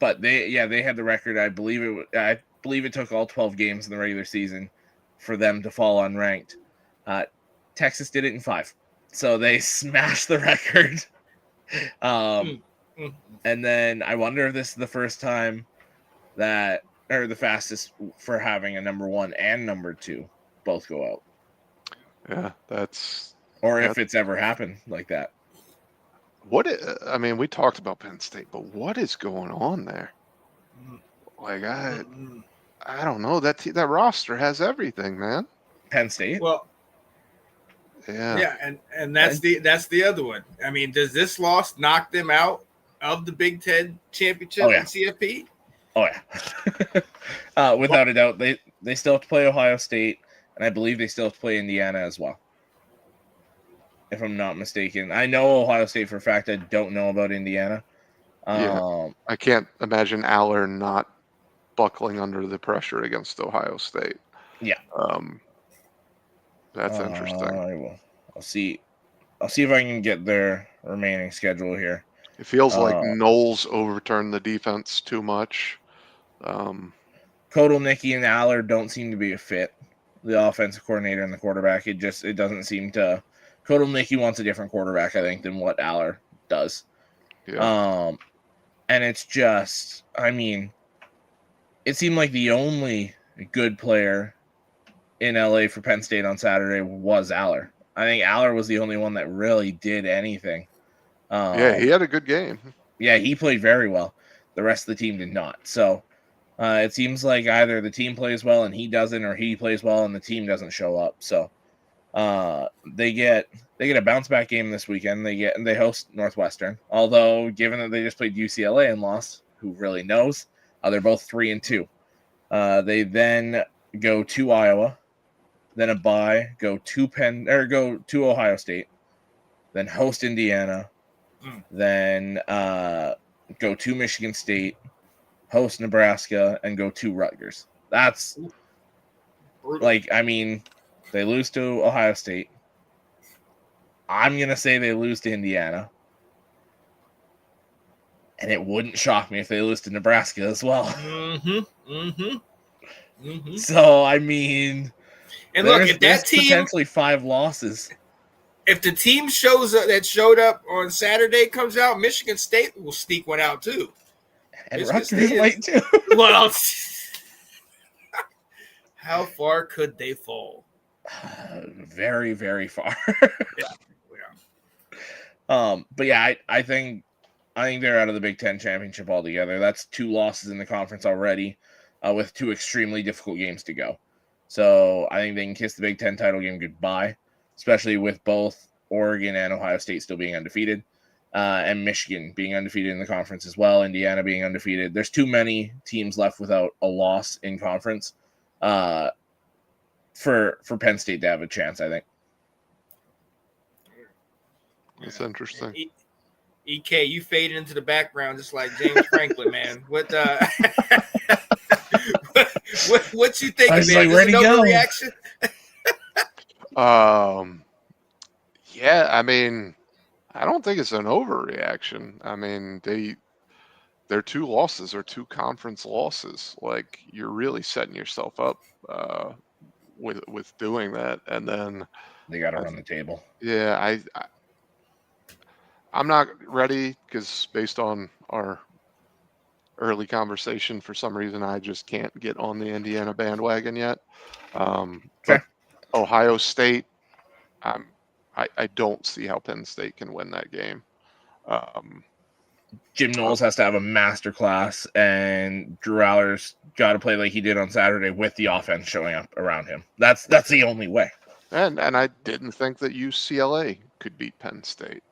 But they had the record. I believe it took all 12 games in the regular season for them to fall unranked. Texas did it in 5. So they smashed the record. And then I wonder if this is the first time or the fastest for having a number 1 and number 2 both go out. Yeah, if it's ever happened like that. I mean, we talked about Penn State, but what is going on there? Like, I don't know. That roster has everything, man. Penn State? Well, yeah, and that's the other one. I mean, does this loss knock them out of the Big Ten championship and CFP? Oh yeah. Without a doubt, they still have to play Ohio State, and I believe they still have to play Indiana as well, if I'm not mistaken. I know Ohio State for a fact. I don't know about Indiana. I can't imagine Aller not buckling under the pressure against Ohio State. Yeah. That's interesting. I'll see if I can get their remaining schedule here. It feels like Knowles overturned the defense too much. Kotelnicki and Aller don't seem to be a fit. The offensive coordinator and the quarterback. It doesn't seem to. Kotelnicki wants a different quarterback, I think, than what Aller does. Yeah. And it's just, I mean, it seemed like the only good player in LA for Penn State on Saturday was Aller. I think Aller was the only one that really did anything. Yeah, he had a good game. Yeah, he played very well. The rest of the team did not. So it seems like either the team plays well and he doesn't, or he plays well and the team doesn't show up. So they get a bounce back game this weekend. They host Northwestern. Although, given that they just played UCLA and lost, who really knows? They're both 3-2. They then go to Iowa, then a bye, go to Ohio State, then host Indiana, then go to Michigan State, host Nebraska, and go to Rutgers. That's like, I mean, they lose to Ohio State. I'm going to say they lose to Indiana. And it wouldn't shock me if they lose to Nebraska as well. So, I mean, and look, if that team potentially 5 losses. If the team that showed up on Saturday comes out, Michigan State will sneak one out too. And Rutgers might too. Well, how far could they fall? Very, very far. Yeah. But yeah, I think they're out of the Big Ten championship altogether. That's 2 losses in the conference already, with 2 extremely difficult games to go. So I think they can kiss the Big Ten title game goodbye, especially with both Oregon and Ohio State still being undefeated, and Michigan being undefeated in the conference as well, Indiana being undefeated. There's too many teams left without a loss in conference for Penn State to have a chance, I think. That's interesting. EK, you faded into the background just like James Franklin, man. What what you think, man? Like, where'd he go? Overreaction? Yeah, I mean, I don't think it's an overreaction. I mean, their 2 losses are 2 conference losses. Like, you're really setting yourself up with doing that, and then they got to run the table. Yeah, I'm not ready because based on our early conversation, for some reason I just can't get on the Indiana bandwagon yet. But Ohio State, I don't see how Penn State can win that game. Jim Knowles has to have a master class, and Drew Aller's got to play like he did on Saturday with the offense showing up around him. That's the only way. And I didn't think that UCLA could beat Penn State.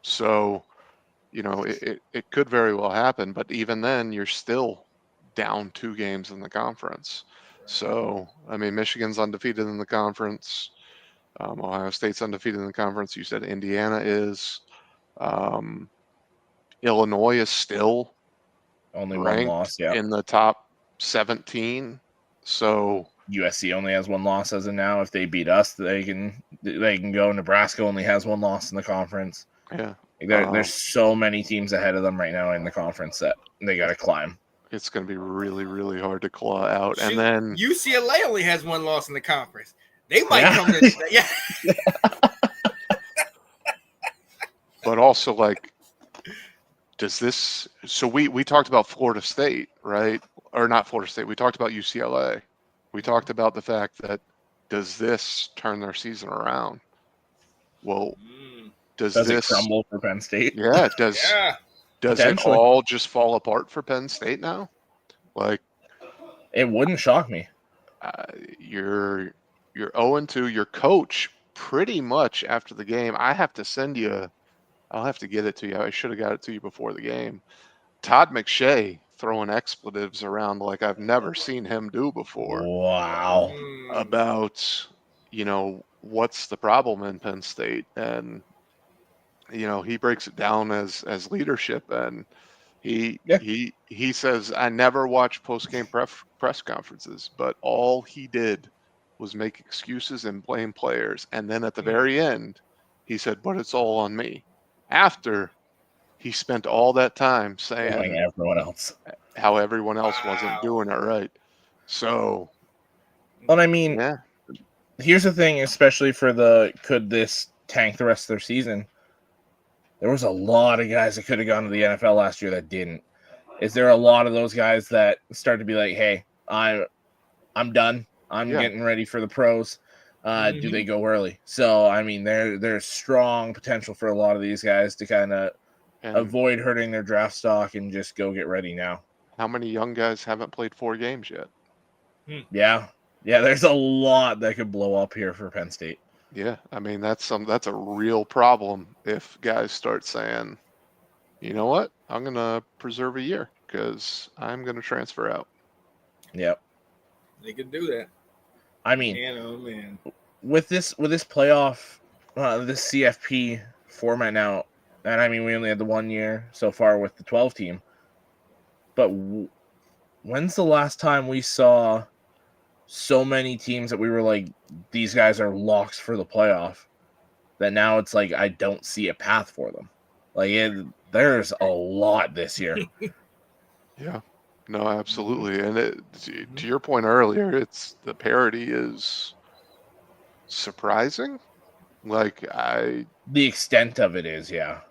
So, it could very well happen, but even then, you're still down 2 games in the conference. So, I mean, Michigan's undefeated in the conference. Ohio State's undefeated in the conference. You said Indiana is. Illinois is still only ranked 1 loss, in the top 17. So USC only has 1 loss as of now. If they beat us, they can go. Nebraska only has 1 loss in the conference. Yeah, there's so many teams ahead of them right now in the conference that they got to climb. It's going to be really, really hard to claw out. And then UCLA only has 1 loss in the conference. They might come in. Yeah. But also, like, does this? So we talked about Florida State, right? Or not Florida State. We talked about UCLA. We talked about the fact that does this turn their season around? Well, does this it crumble for Penn State? Yeah. Does it all just fall apart for Penn State now? Like, it wouldn't shock me. You're 0-2. Your coach pretty much after the game. I have to send you. I'll have to get it to you. I should have got it to you before the game. Todd McShay throwing expletives around like I've never seen him do before. Wow. About, what's the problem in Penn State? And, he breaks it down as leadership. And he says, I never watch post-game press conferences, but all he did was make excuses and blame players. And then at the very end, he said, but it's all on me. After he spent all that time saying how everyone else wasn't doing it right. So, well, I mean, here's the thing, especially for could this tank the rest of their season? there was a lot of guys that could have gone to the NFL last year that didn't. Is there a lot of those guys that start to be like, hey, I'm done. I'm getting ready for the pros. Do they go early? So, I mean, there's strong potential for a lot of these guys to kind of avoid hurting their draft stock and just go get ready now. How many young guys haven't played 4 games yet? Yeah. There's a lot that could blow up here for Penn State. Yeah, I mean that's a real problem if guys start saying, you know what, I'm gonna preserve a year because I'm gonna transfer out. Yep. They can do that. I mean, man, oh man, with this playoff, this CFP format now, and I mean we only had the 1 year so far with the 12 team, but when's the last time we saw so many teams that we were like, these guys are locks for the playoff, that now it's like I don't see a path for them. Like there's a lot this year. Yeah, no, absolutely. And to your point earlier, it's the parity is surprising. Like the extent of it is, yeah.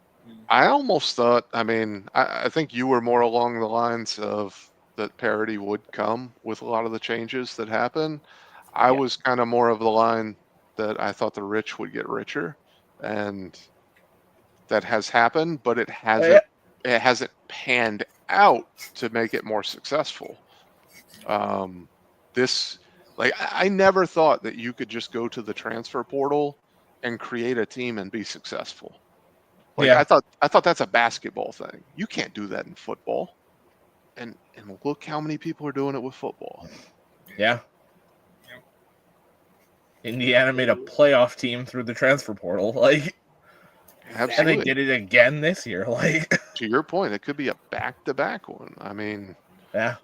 I almost thought, I mean, I think you were more along the lines of that parity would come with a lot of the changes that happen. I was kind of more of the line that I thought the rich would get richer, and that has happened, but it hasn't panned out to make it more successful. I never thought that you could just go to the transfer portal and create a team and be successful. I thought that's a basketball thing. You can't do that in football. And look how many people are doing it with football. Yeah. Indiana made a playoff team through the transfer portal. Like, absolutely. And they did it again this year. Like, to your point, it could be a back-to-back one. I mean, yeah.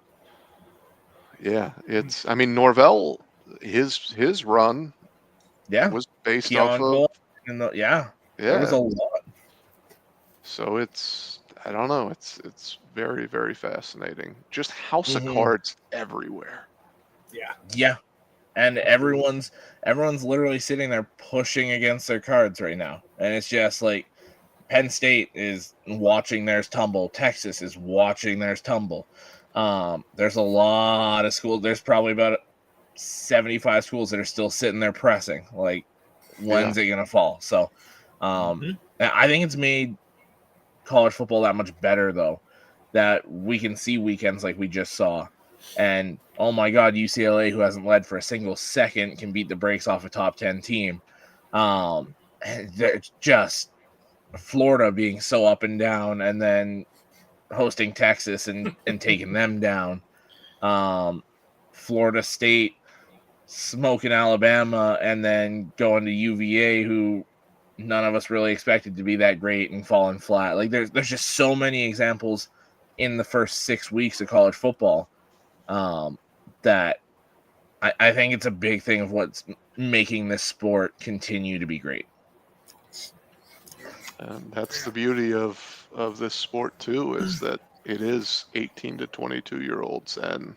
It's. I mean, Norvell, his run, was based off of. There was a lot. So it's. I don't know. It's very, very fascinating. Just house of cards everywhere. Yeah. And everyone's literally sitting there pushing against their cards right now. And it's just like Penn State is watching theirs tumble. Texas is watching theirs tumble. There's a lot of schools. There's probably about 75 schools that are still sitting there pressing. Like, when's it going to fall? So I think it's made college football that much better, though, that we can see weekends like we just saw. And, oh my God, UCLA, who hasn't led for a single second, can beat the brakes off a top 10 team. They're just Florida being so up and down, and then hosting Texas and taking them down. Florida State smoking Alabama, and then going to UVA, who none of us really expected to be that great, and falling flat. Like, there's just so many examples in the first 6 weeks of college football that I think it's a big thing of what's making this sport continue to be great. And that's the beauty of this sport too, is that it is 18 to 22-year-olds, and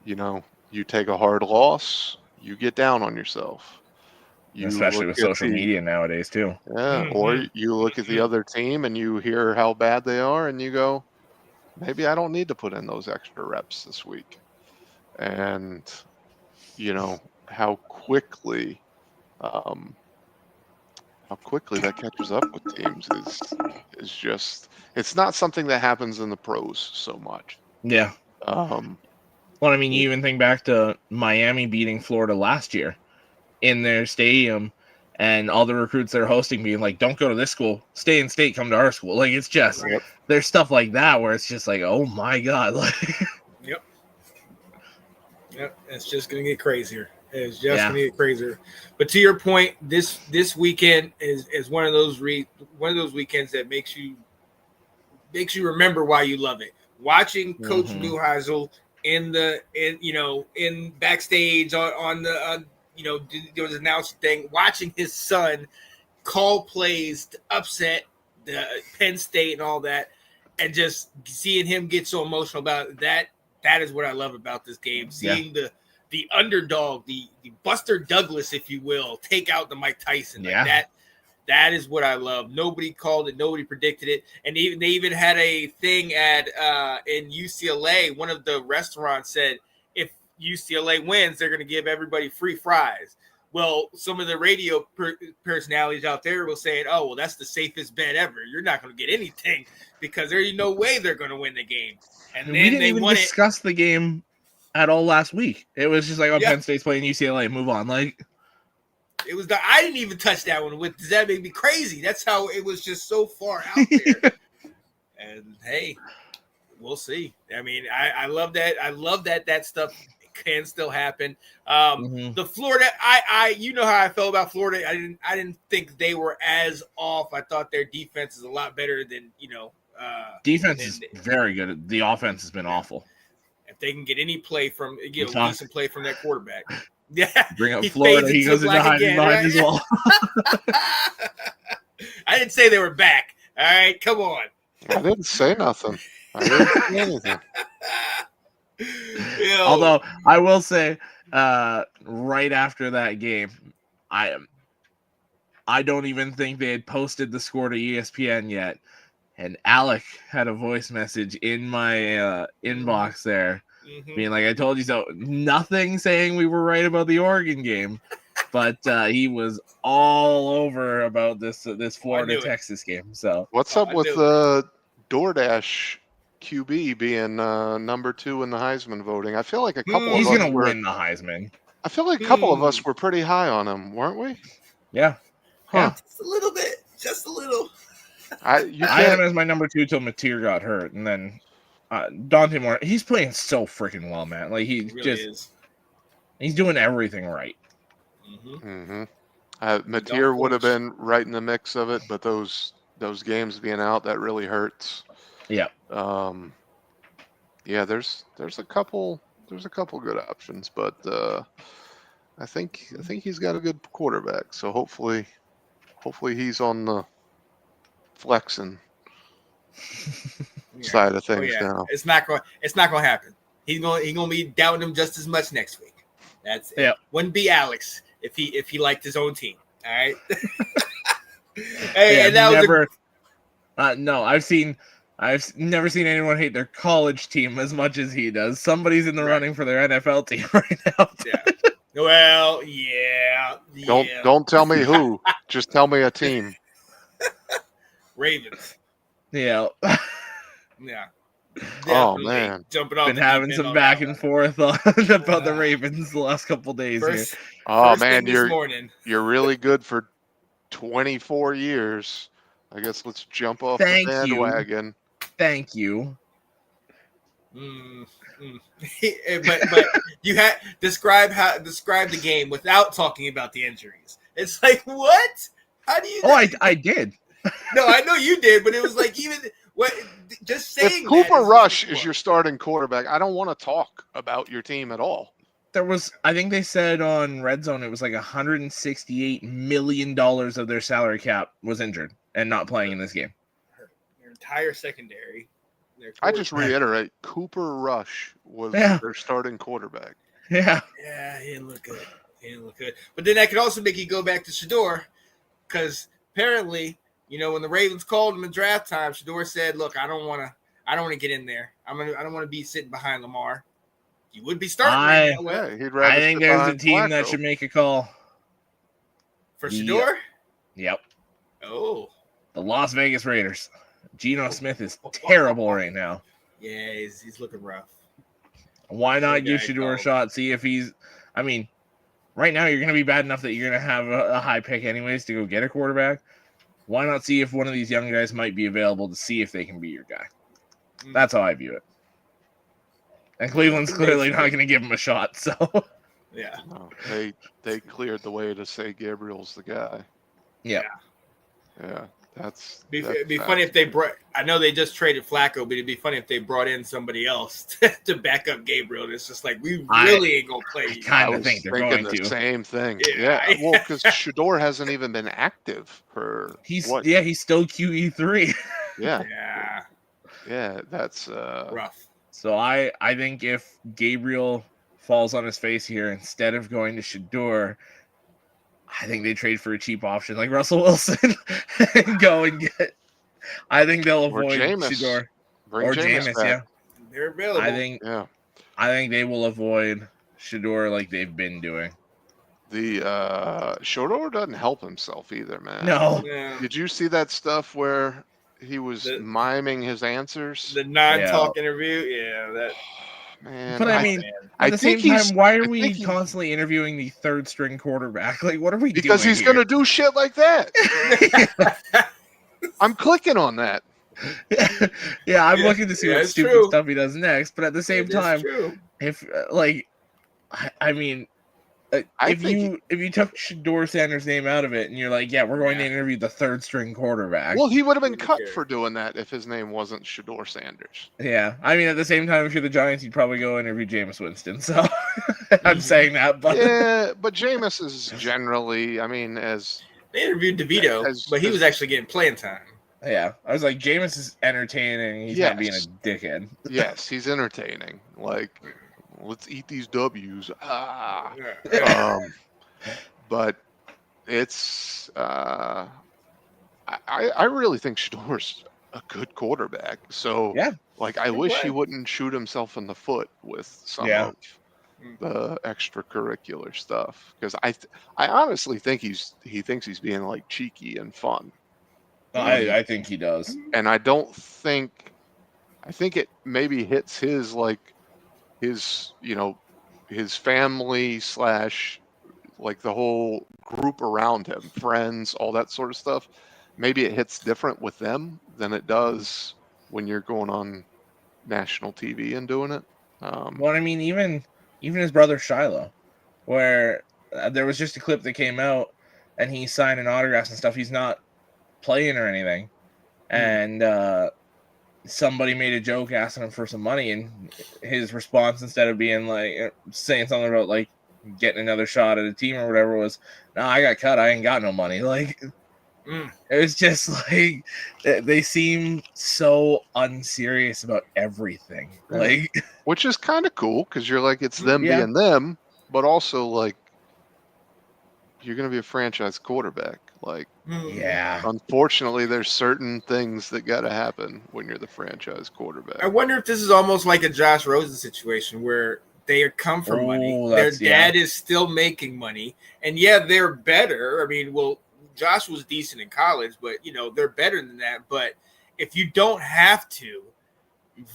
you take a hard loss, you get down on yourself. Especially with social media nowadays too. Yeah, or you look at the other team and you hear how bad they are, and you go, maybe I don't need to put in those extra reps this week. And how quickly that catches up with teams is just, it's not something that happens in the pros so much. Yeah. Well, I mean, you even think back to Miami beating Florida last year in their stadium, and all the recruits they're hosting being like, don't go to this school, stay in state, come to our school. Like, it's just, there's stuff like that where it's just like, oh my God. Like, Yep. It's just going to get crazier. It's just going to get crazier. But to your point, this weekend is one of those weekends that makes you remember why you love it. Watching Coach Neuheisel in backstage on the there was an announced thing, watching his son call plays to upset the Penn State and all that, and just seeing him get so emotional about it, that is what I love about this game. Seeing the underdog, the Buster Douglas, if you will, take out the Mike Tyson. Like That is what I love. Nobody called it. Nobody predicted it. And they even had a thing at in UCLA. One of the restaurants said if UCLA wins, they're going to give everybody free fries. Well, some of the radio personalities out there were saying, "Oh, well, that's the safest bet ever. You're not going to get anything because there's no way they're going to win the game." And then we didn't they even won discuss the game at all last week. It was just like, oh, Yeah. Penn State's playing UCLA. Move on. Like, it was I didn't even touch that one. Does that make me crazy? That's how it was just so far out there. And hey, we'll see. I mean, I love that. I love that stuff can still happen. The Florida, I you know how I felt about Florida. I didn't think they were as off. I thought their defense is a lot better than defense is very good. The offense has been awful. If they can get any play from decent play from that quarterback. Yeah, bring up Florida. He goes into hiding behind as well. I didn't say they were back. All right, come on. I didn't say nothing. I didn't say anything. Although I will say, right after that game, I don't even think they had posted the score to ESPN yet, and Alec had a voice message in my inbox there. Being like, I told you so. Nothing saying we were right about the Oregon game, but he was all over about this Florida-Texas game. So what's up with the DoorDash QB being number 2 in the Heisman voting? I feel like a couple he's of us going to win the Heisman. I feel like a couple of us were pretty high on him, weren't we? Yeah. Huh. Just a little bit. Just a little. I had him as my number 2 till Mateer got hurt, and then Dante Moore, he's playing so freaking well, man. Like he's he's doing everything right. Mateer would have been right in the mix of it, but those games being out, that really hurts. Yeah. Yeah, there's a couple good options, but I think he's got a good quarterback. So hopefully he's on the flexing side of things now. It's not going to happen. He's going to be doubting him just as much next week. That's it. Yeah. Wouldn't be Alex if he liked his own team. All right. Hey, and that never. No, I've never seen anyone hate their college team as much as he does. Somebody's in the running for their NFL team right now. Yeah. Well, yeah. Don't tell me who. Just tell me a team. Ravens. Yeah. Yeah. Oh man, jumping off. Been having some back and forth about the Ravens the last couple days here. Oh man, you're really good for 24 years. I guess let's jump off the bandwagon. Thank you. But you had describe the game without talking about the injuries. It's like, what? How do you? Oh, I did. No, I know you did, but it was like even what just saying. If Cooper Rush is your starting quarterback, I don't want to talk about your team at all. There was, I think they said on Red Zone, it was like $168 million of their salary cap was injured and not playing in this game. Your entire secondary. I just reiterate, Cooper Rush was their starting quarterback. Yeah. Yeah, he didn't look good. But then that could also make you go back to Shador, because apparently, when the Ravens called him in draft time, Shador said, "Look, I don't want to get in there. I don't want to be sitting behind Lamar. You would be starting right now." I think there's a team that should make a call for Shador. Yep. Oh, the Las Vegas Raiders. Geno Smith is terrible right now. Yeah, he's looking rough. Why not give Shador a shot? See if he's. I mean, right now you're going to be bad enough that you're going to have a high pick anyways to go get a quarterback. Why not see if one of these young guys might be available to see if they can be your guy? That's how I view it. And Cleveland's clearly not going to give him a shot. So yeah, no, they cleared the way to say Gabriel's the guy. Yeah. It'd be funny if they brought. I know they just traded Flacco, but it'd be funny if they brought in somebody else to back up Gabriel. It's just like we really ain't gonna play. I kind of think they're going to. Same thing. Yeah. Well, because Shador hasn't even been active for. He's still QE3. Yeah. Yeah, that's rough. So I think if Gabriel falls on his face here instead of going to Shador, I think they trade for a cheap option like Russell Wilson and go and get. I think they'll Or avoid Jameis. Shador Bring or Jameis Jameis. back. Yeah, They're available. I think they will avoid Shador like they've been doing. The Shador doesn't help himself either, man. No, Yeah. Did you see that stuff where he was The- miming his answers? The non-talk interview, yeah, that. Man, but I mean, man. at the same time, why are I we think he's- constantly interviewing the third string quarterback? Like, what are we because doing? he's gonna do shit like that. I'm clicking on that. Yeah, I'm Yeah, looking to see yeah, what it's stupid true. stuff he does next. But at the same It is time, true. if like, I mean, if you took Shador Sanders' name out of it and you're like, yeah, we're going to interview the third string quarterback. Well, he would have been Wouldn't cut care. for doing that if his name wasn't Shador Sanders. Yeah, I mean, at the same time, if you're the Giants, you'd probably go interview Jameis Winston. So I'm saying that, but Yeah, but Jameis is generally, I mean, as They interviewed DeVito, but he was actually getting playing time. yeah, I was like, Jameis is entertaining. He's not being a Yes. dickhead. yes, he's entertaining. Like, let's eat these W's. But it's I really think Shador's a good quarterback. So Yeah. like I wish he wouldn't shoot himself in the foot with some of the extracurricular stuff, because I honestly think he thinks he's being like cheeky and fun. I think he does. And I don't think it maybe hits his like his his family / like the whole group around him, friends, all that sort of stuff. Maybe it hits different with them than it does when you're going on national TV and doing it. Well, I mean, even his brother Shiloh, where there was just a clip that came out and he signed an autographs and stuff. He's not playing or anything, and somebody made a joke asking him for some money, and his response, instead of being like saying something about like getting another shot at a team or whatever, was, "No, I got cut. I ain't got no money." Like, it was just like they seem so unserious about everything. Like, which is kind of cool, because you're like, it's them being them, but also like you're going to be a franchise quarterback. Like, yeah. Unfortunately, there's certain things that got to happen when you're the franchise quarterback. I wonder if this is almost like a Josh Rosen situation where they come from money. Their dad is still making money, and they're better. I mean, well, Josh was decent in college, but they're better than that. But if you don't have to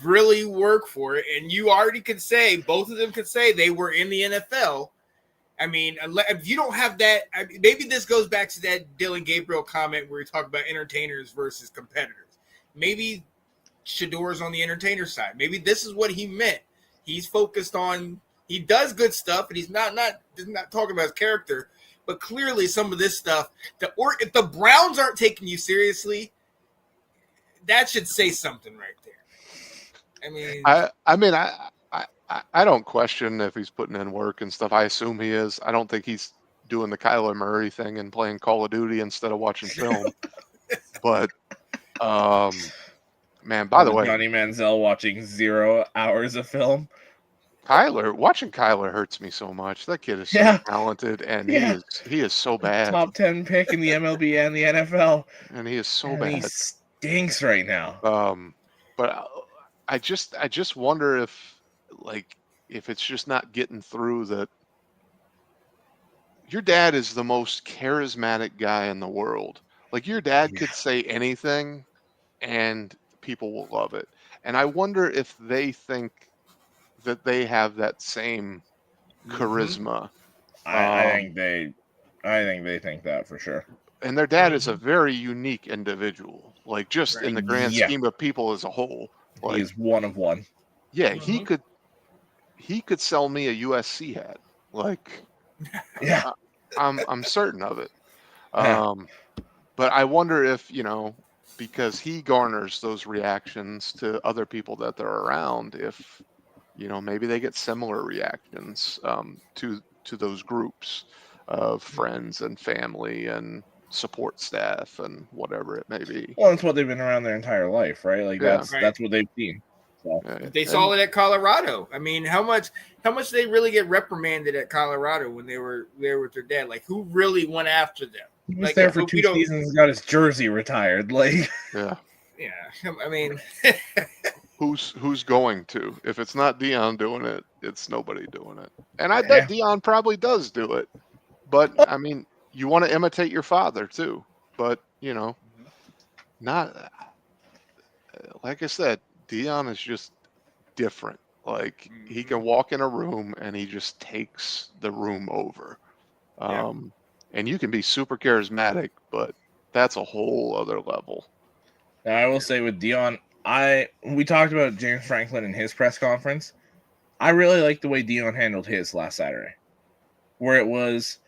really work for it, and you already could say, both of them could say they were in the NFL. I mean, if you don't have that, maybe this goes back to that Dylan Gabriel comment where he talked about entertainers versus competitors. Maybe Shador's on the entertainer side. Maybe this is what he meant. He's focused on, he does good stuff, and he's not talking about his character, but clearly some of this stuff, if the Browns aren't taking you seriously, that should say something right there. I mean, I don't question if he's putting in work and stuff. I assume he is. I don't think he's doing the Kyler Murray thing and playing Call of Duty instead of watching film. But, man, by the way, Johnny Manziel watching 0 hours of film. Watching Kyler hurts me so much. That kid is so talented, and he is so bad. Top 10 pick in the MLB and the NFL, and he is so bad. He stinks right now. But I just wonder if it's just not getting through that. Your dad is the most charismatic guy in the world. Like, your dad could say anything, and people will love it. And I wonder if they think that they have that same charisma. I think they think that for sure. And their dad is a very unique individual, like just in the grand scheme of people as a whole. Like, he's one of one. Yeah, he could sell me a USC hat. Like, I'm certain of it. But I wonder if, because he garners those reactions to other people that they're around, if maybe they get similar reactions to those groups of friends and family and support staff and whatever it may be. Well, it's what they've been around their entire life, right? Like that's what they've seen. So. They saw it at Colorado. I mean, how much they really get reprimanded at Colorado when they were there with their dad? Like, who really went after them? He was Like, there for 2 seasons and got his jersey retired. Like, Yeah. I mean, Who's going to? If it's not Dion doing it, it's nobody doing it. And I bet Dion probably does do it. But I mean, you want to imitate your father too. But not like I said, Dion is just different. Like he can walk in a room and he just takes the room over. And you can be super charismatic, but that's a whole other level. now I will say with Dion, we talked about James Franklin in his press conference. I really liked the way Dion handled his last Saturday, where it was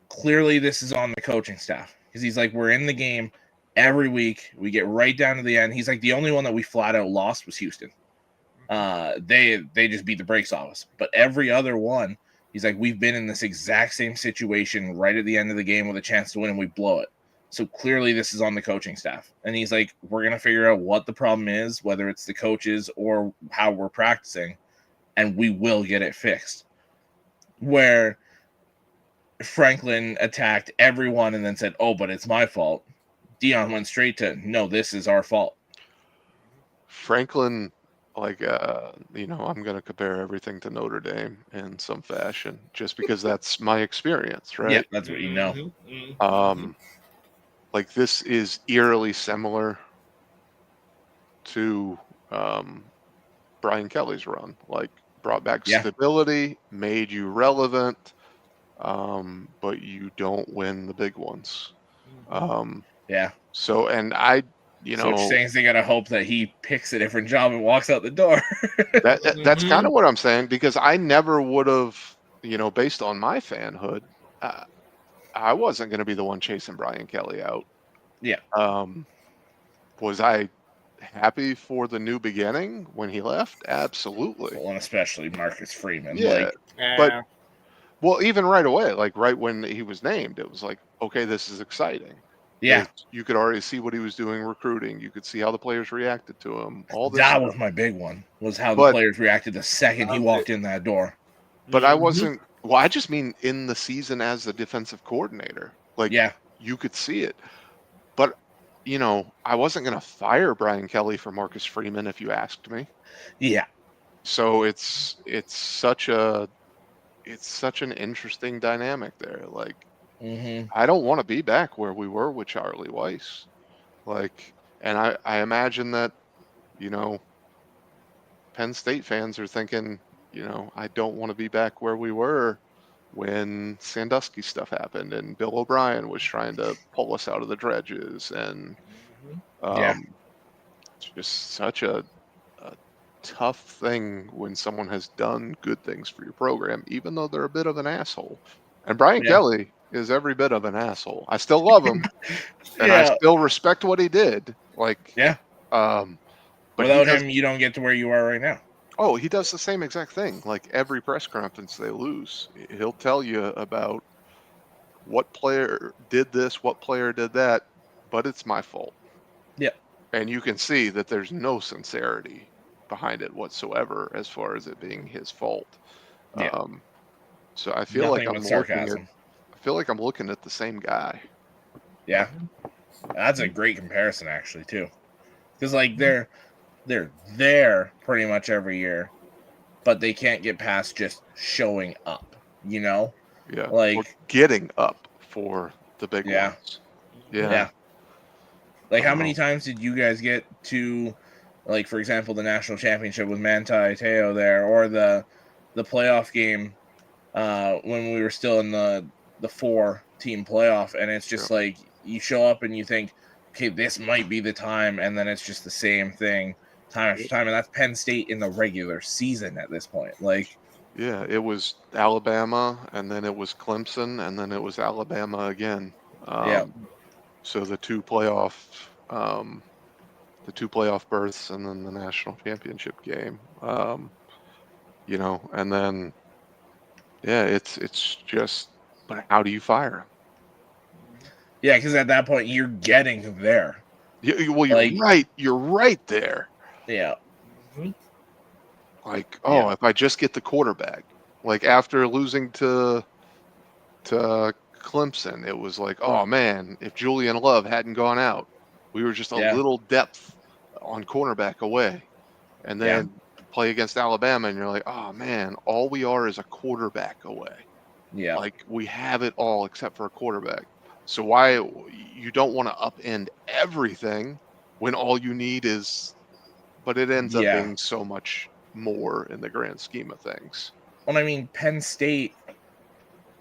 clearly this is on the coaching staff, because he's like, we're in the game every week. We get right down to the end. He's like, the only one that we flat out lost was Houston. They just beat the brakes off us. But every other one, he's like, we've been in this exact same situation right at the end of the game with a chance to win, and we blow it. So clearly this is on the coaching staff. And he's like, we're going to figure out what the problem is, whether it's the coaches or how we're practicing, and we will get it fixed. Where Franklin attacked everyone and then said, oh, but it's my fault. Dion went straight to, no, this is our fault. Franklin, like, I'm going to compare everything to Notre Dame in some fashion, just because that's my experience, right? Yeah, that's what you know. Like, this is eerily similar to Brian Kelly's run. Like, brought back stability, made you relevant, but you don't win the big ones. So, and I, so what you're saying is they got to hope that he picks a different job and walks out the door. That's kind of what I'm saying, because I never would have, based on my fanhood, I wasn't going to be the one chasing Brian Kelly out. Yeah. Was I happy for the new beginning when he left? Absolutely. Well, and especially Marcus Freeman. Yeah. But, well, even right away, like right when he was named, it was like, okay, this is exciting. Yeah. You could already see what he was doing recruiting. You could see how the players reacted to him. All this that stuff. was my big one, was how the players reacted the second he walked in that door. But I wasn't, well, I just mean in the season as the defensive coordinator. Like, you could see it. But, I wasn't going to fire Brian Kelly for Marcus Freeman if you asked me. Yeah. So it's such an interesting dynamic there. Like, I don't want to be back where we were with Charlie Weiss. Like, and I imagine that, Penn State fans are thinking, I don't want to be back where we were when Sandusky stuff happened and Bill O'Brien was trying to pull us out of the dredges. And it's just such a tough thing when someone has done good things for your program, even though they're a bit of an asshole. And Brian Kelly is every bit of an asshole. I still love him, and I still respect what he did. Like, but without him, you don't get to where you are right now. Oh, he does the same exact thing. Like every press conference they lose, he'll tell you about what player did this, what player did that, but it's my fault. Yeah. And you can see that there's no sincerity behind it whatsoever as far as it being his fault. Yeah. So I feel like I'm looking at the same guy. Yeah. That's a great comparison actually too. Because like they're there pretty much every year, but they can't get past just showing up, Yeah. Like or getting up for the big ones. Yeah. Like how many times did you guys get to, like, for example, the national championship with Manti Te'o there, or the playoff game when we were still in the 4-team playoff, and it's just like you show up and you think, okay, this might be the time, and then it's just the same thing time after time, and that's Penn State in the regular season at this point. Like, yeah, it was Alabama, and then it was Clemson, and then it was Alabama again. So the two playoff berths, and then the national championship game. And then it's just, but how do you fire him? Yeah, because at that point you're getting there. Well, you're right. You're right there. Yeah. Mhm. Like, oh, if I just get the quarterback. Like after losing to Clemson, it was like, oh man, if Julian Love hadn't gone out, we were just a Yeah. little depth on cornerback away. And Yeah. then play against Alabama, and you're like, oh man, all we are is a quarterback away. Yeah. Like we have it all except for a quarterback. So why you don't want to upend everything when all you need is, but it ends up Yeah. being so much more in the grand scheme of things. Well, I mean, Penn State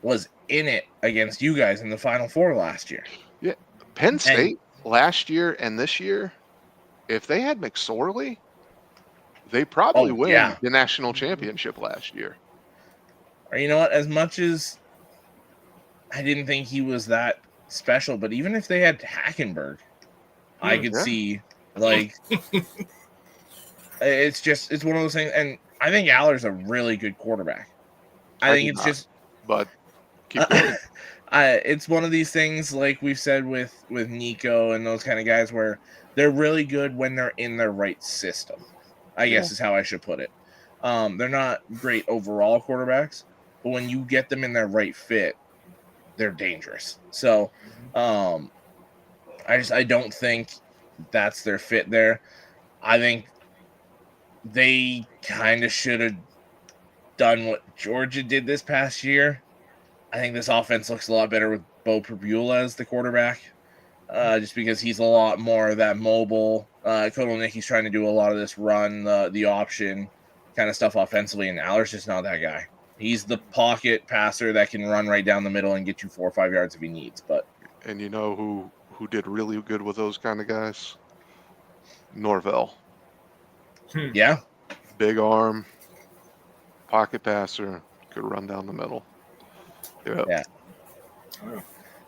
was in it against you guys in the Final Four last year. Yeah, Penn And State last year and this year, if they had McSorley, they probably Oh, win yeah. the national championship last year. Or you know what? As much as I didn't think he was that special, but even if they had Hackenberg, I could Yeah. see like it's one of those things. And I think Aller's a really good quarterback. I think do it's not, just but keep going. it's one of these things like we've said with Nico and those kind of guys where they're really good when they're in their right system. I Yeah. guess is how I should put it. They're not great overall quarterbacks, but when you get them in their right fit, they're dangerous. So I don't think that's their fit there. I think they kind of should have done what Georgia did this past year. I think this offense looks a lot better with Bo Perbula as the quarterback, just because he's a lot more of that mobile. Kotelnicki's trying to do a lot of this run, the option kind of stuff offensively, and Aller's just not that guy. He's the pocket passer that can run right down the middle and get you 4 or 5 yards if he needs. But And you know who did really good with those kind of guys? Norvell. yeah, Big arm, pocket passer, could run down the middle. Yep. yeah. Oh.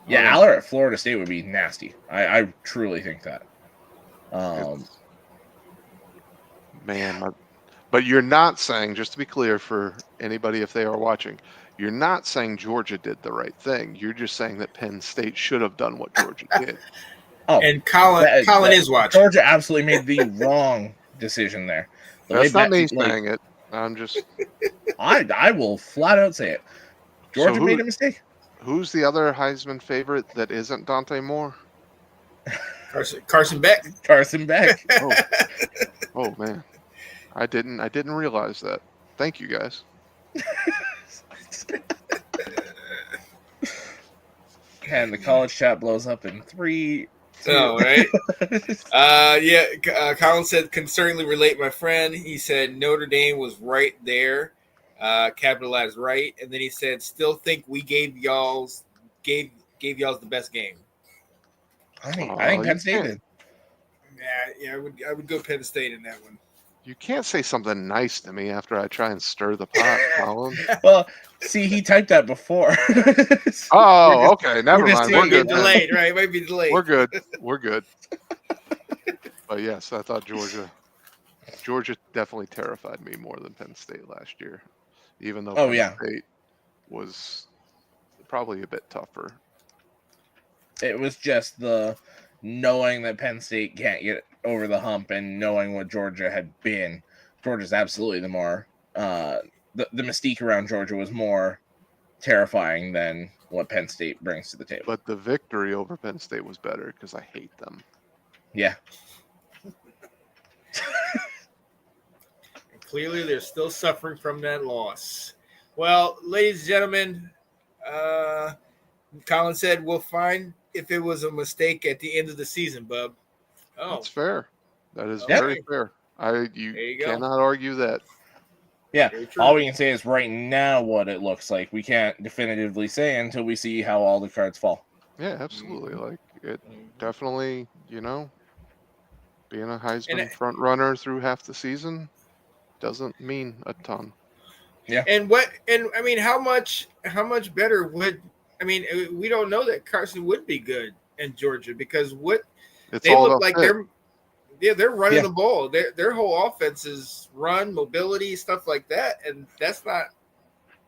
Yeah, Okay. Aller at Florida State would be nasty. I truly think that. But you're not saying, just to be clear for anybody if they are watching, you're not saying Georgia did the right thing. You're just saying that Penn State should have done what Georgia did. And Colin is watching. Georgia absolutely made the wrong decision there. That's not me saying it. I'm just. I will flat out say it. Georgia made a mistake. Who's the other Heisman favorite that isn't Dante Moore? Carson Beck. Carson Beck. Oh man, I didn't realize that. Thank you guys. And the college chat blows up in 3. 2. Oh, right. Colin said, can certainly relate, my friend. He said Notre Dame was right there, capitalized right, and then he said, still think we gave y'all's the best game. I think Penn State did. Yeah, I would go Penn State in that one. You can't say something nice to me after I try and stir the pot, Colin. Well, see, he typed that before. Oh, okay. Never mind. We're good. Delayed, right? Might be delayed. We're good. We're good. But yes, I thought Georgia definitely terrified me more than Penn State last year, even though Penn State was probably a bit tougher. It was just the knowing that Penn State can't get over the hump and knowing what Georgia had been. Georgia's absolutely the more the mystique around Georgia was more terrifying than what Penn State brings to the table. But the victory over Penn State was better because I hate them. Yeah. Clearly, they're still suffering from that loss. Well, ladies and gentlemen, Colin said we'll find if it was a mistake at the end of the season, bub. Oh, that's fair. That is very fair. You cannot argue that. Yeah. All we can say is right now what it looks like. We can't definitively say until we see how all the cards fall. Yeah, absolutely. Like it definitely, being a Heisman front runner through half the season doesn't mean a ton. Yeah. And I mean, how much better would, we don't know that Carson would be good in Georgia because they look like they're running the ball. Their whole offense is run, mobility, stuff like that, and that's not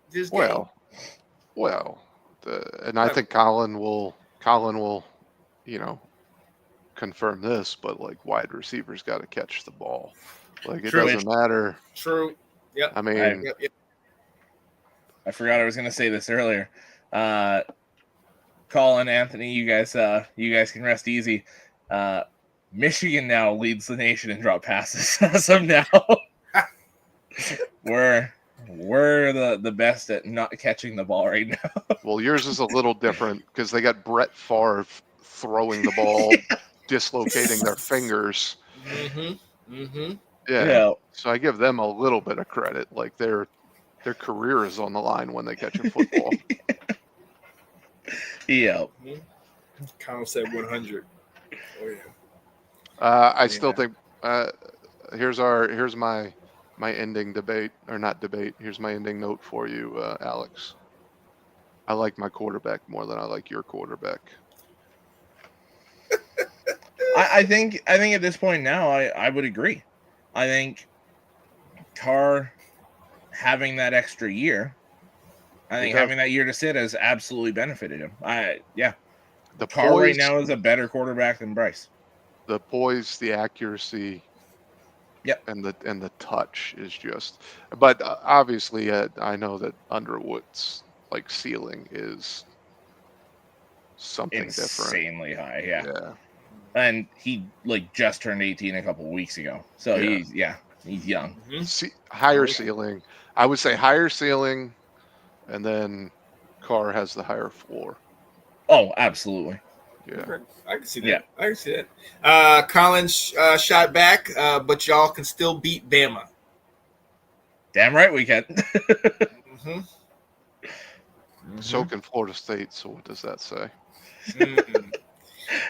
this game. And I think Colin will, confirm this, but like wide receivers got to catch the ball. Like it True. doesn't matter. True. Yep. I mean, Yep. I forgot I was going to say this earlier. Colin, Anthony, you guys can rest easy. Michigan now leads the nation in drop passes as of now. we're the best at not catching the ball right now. well, yours is a little different because they got Brett Favre throwing the ball, dislocating their fingers. Yeah. So I give them a little bit of credit. Like their career is on the line when they catch a football. Yeah. Kyle said 100. Oh yeah. I still think here's my ending debate, or not debate. Here's my ending note for you, Alex. I like my quarterback more than I like your quarterback. I think at this point now I would agree. I think Carr having that extra year, having that year to sit has absolutely benefited him. The Carr poise, right now is a better quarterback than Bryce. The poise, the accuracy, yep, and the touch is just. But obviously, I know that Underwood's like ceiling is something insanely different. High, yeah. And he like just turned 18 a couple of weeks ago, so he's young. Higher ceiling, I would say higher ceiling, and then Carr has the higher floor. Oh, absolutely. Yeah, I can see that. Yeah. I can see that. Collins shot back, but y'all can still beat Bama. Damn right we can. So can Florida State. So what does that say?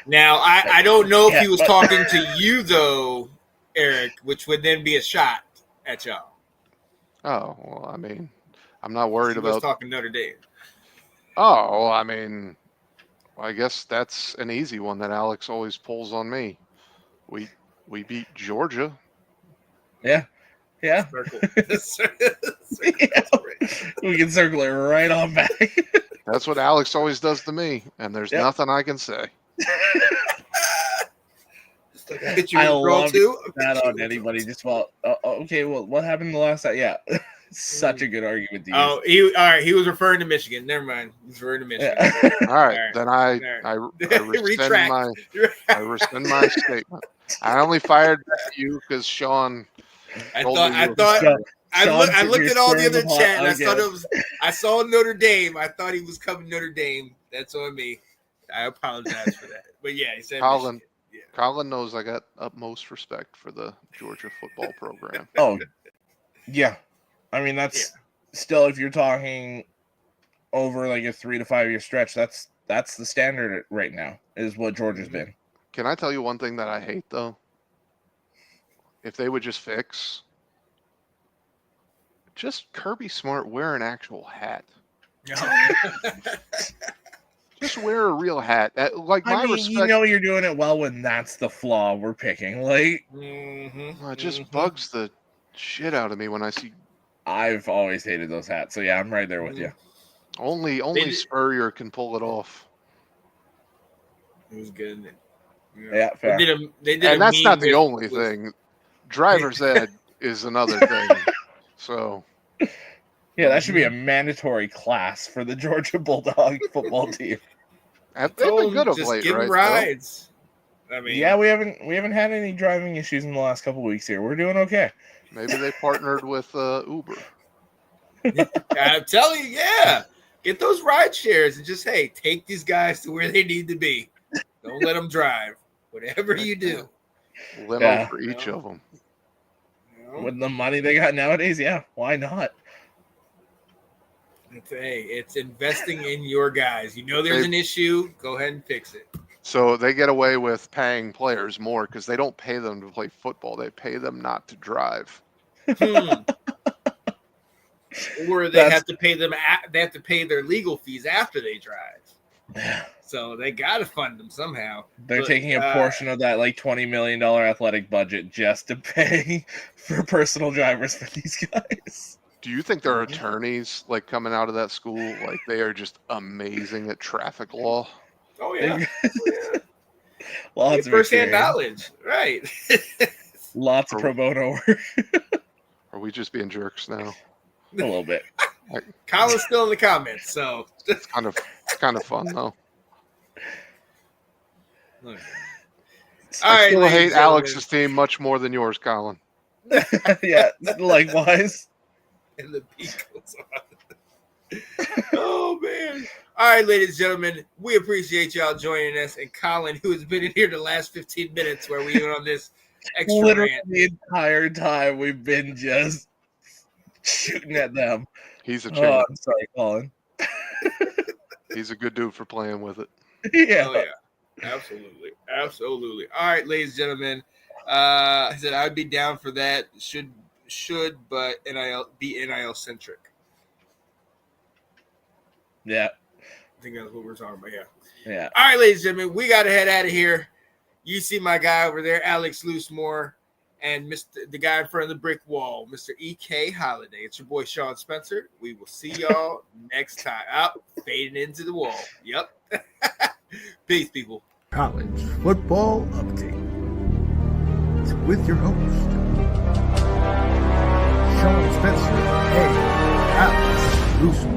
Now I don't know if he was talking to you though, Eric, which would then be a shot at y'all. Oh well, I mean, I'm not worried about talking Notre Dame. Oh, well, I mean, I guess that's an easy one that Alex always pulls on me. We beat Georgia. Yeah. Circle. We can circle it right on back. That's what Alex always does to me, and there's nothing I can say. I love that on anybody. Just okay. Well, what happened the last time? Yeah, such a good argument to use. All right. He was referring to Michigan. Never mind. He's referring to Michigan. Yeah. All right. Then I rescind my statement. I only fired at you because Sean. I looked at all the other chat. And I saw Notre Dame. I thought he was coming Notre Dame. That's on me. I apologize for that. But yeah, he said Colin. Yeah. Colin knows I got utmost respect for the Georgia football program. Oh, yeah. I mean, that's still, if you're talking over like a 3 to 5 year stretch, that's the standard right now, is what Georgia's been. Can I tell you one thing that I hate though? If they would just fix, just Kirby Smart wear an actual hat. Just wear a real hat. Respect. You know you're doing it well when that's the flaw we're picking. Like, it just bugs the shit out of me when I see. I've always hated those hats, so yeah, I'm right there with you. Only Spurrier can pull it off. It was good. Yeah, fair. They did and that's not the only thing. Driver's ed is another thing. So. Yeah, that should be a mandatory class for the Georgia Bulldog football team. They've been good of late, give right? Rides. I mean, yeah, we haven't had any driving issues in the last couple of weeks here. We're doing okay. Maybe they partnered with Uber. I'm telling you, get those ride shares and just take these guys to where they need to be. Don't let them drive. Whatever you do, limo for each of them. With the money they got nowadays, why not? It's investing in your guys. You know there's an issue. Go ahead and fix it. So they get away with paying players more because they don't pay them to play football. They pay them not to drive. Or they have to pay them. They have to pay their legal fees after they drive. So they got to fund them somehow. They're taking a portion of that like $20 million athletic budget just to pay for personal drivers for these guys. Do you think there are attorneys like coming out of that school like they are just amazing at traffic law? Oh yeah, lots of first-hand knowledge, right? Lots of pro bono work. Are we just being jerks now? A little bit. Colin's still in the comments, so It's kind of fun though. Okay. I still ladies hate and Alex's team much more than yours, Colin. Yeah, likewise. And the beat goes on. Oh man! All right, ladies and gentlemen, we appreciate y'all joining us, and Colin, who has been in here the last 15 minutes, where we went on this extra Literally rant. the entire time we've been just shooting at them. He's a Oh, champ. I'm sorry, Colin. He's a good dude for playing with it. Yeah. Oh yeah, absolutely. All right, ladies and gentlemen, I said I'd be down for that. Should, but NIL centric. Yeah. I think that's what we're talking about. Yeah. Yeah. All right, ladies and gentlemen, we got to head out of here. You see my guy over there, Alex Loosemore, and the guy in front of the brick wall, Mr. E.K. Holiday. It's your boy, Sean Spencer. We will see y'all next time. Up, fading into the wall. Yep. Peace, people. College Football Update. It's with your host, Sean Spencer and Alex Loosemore.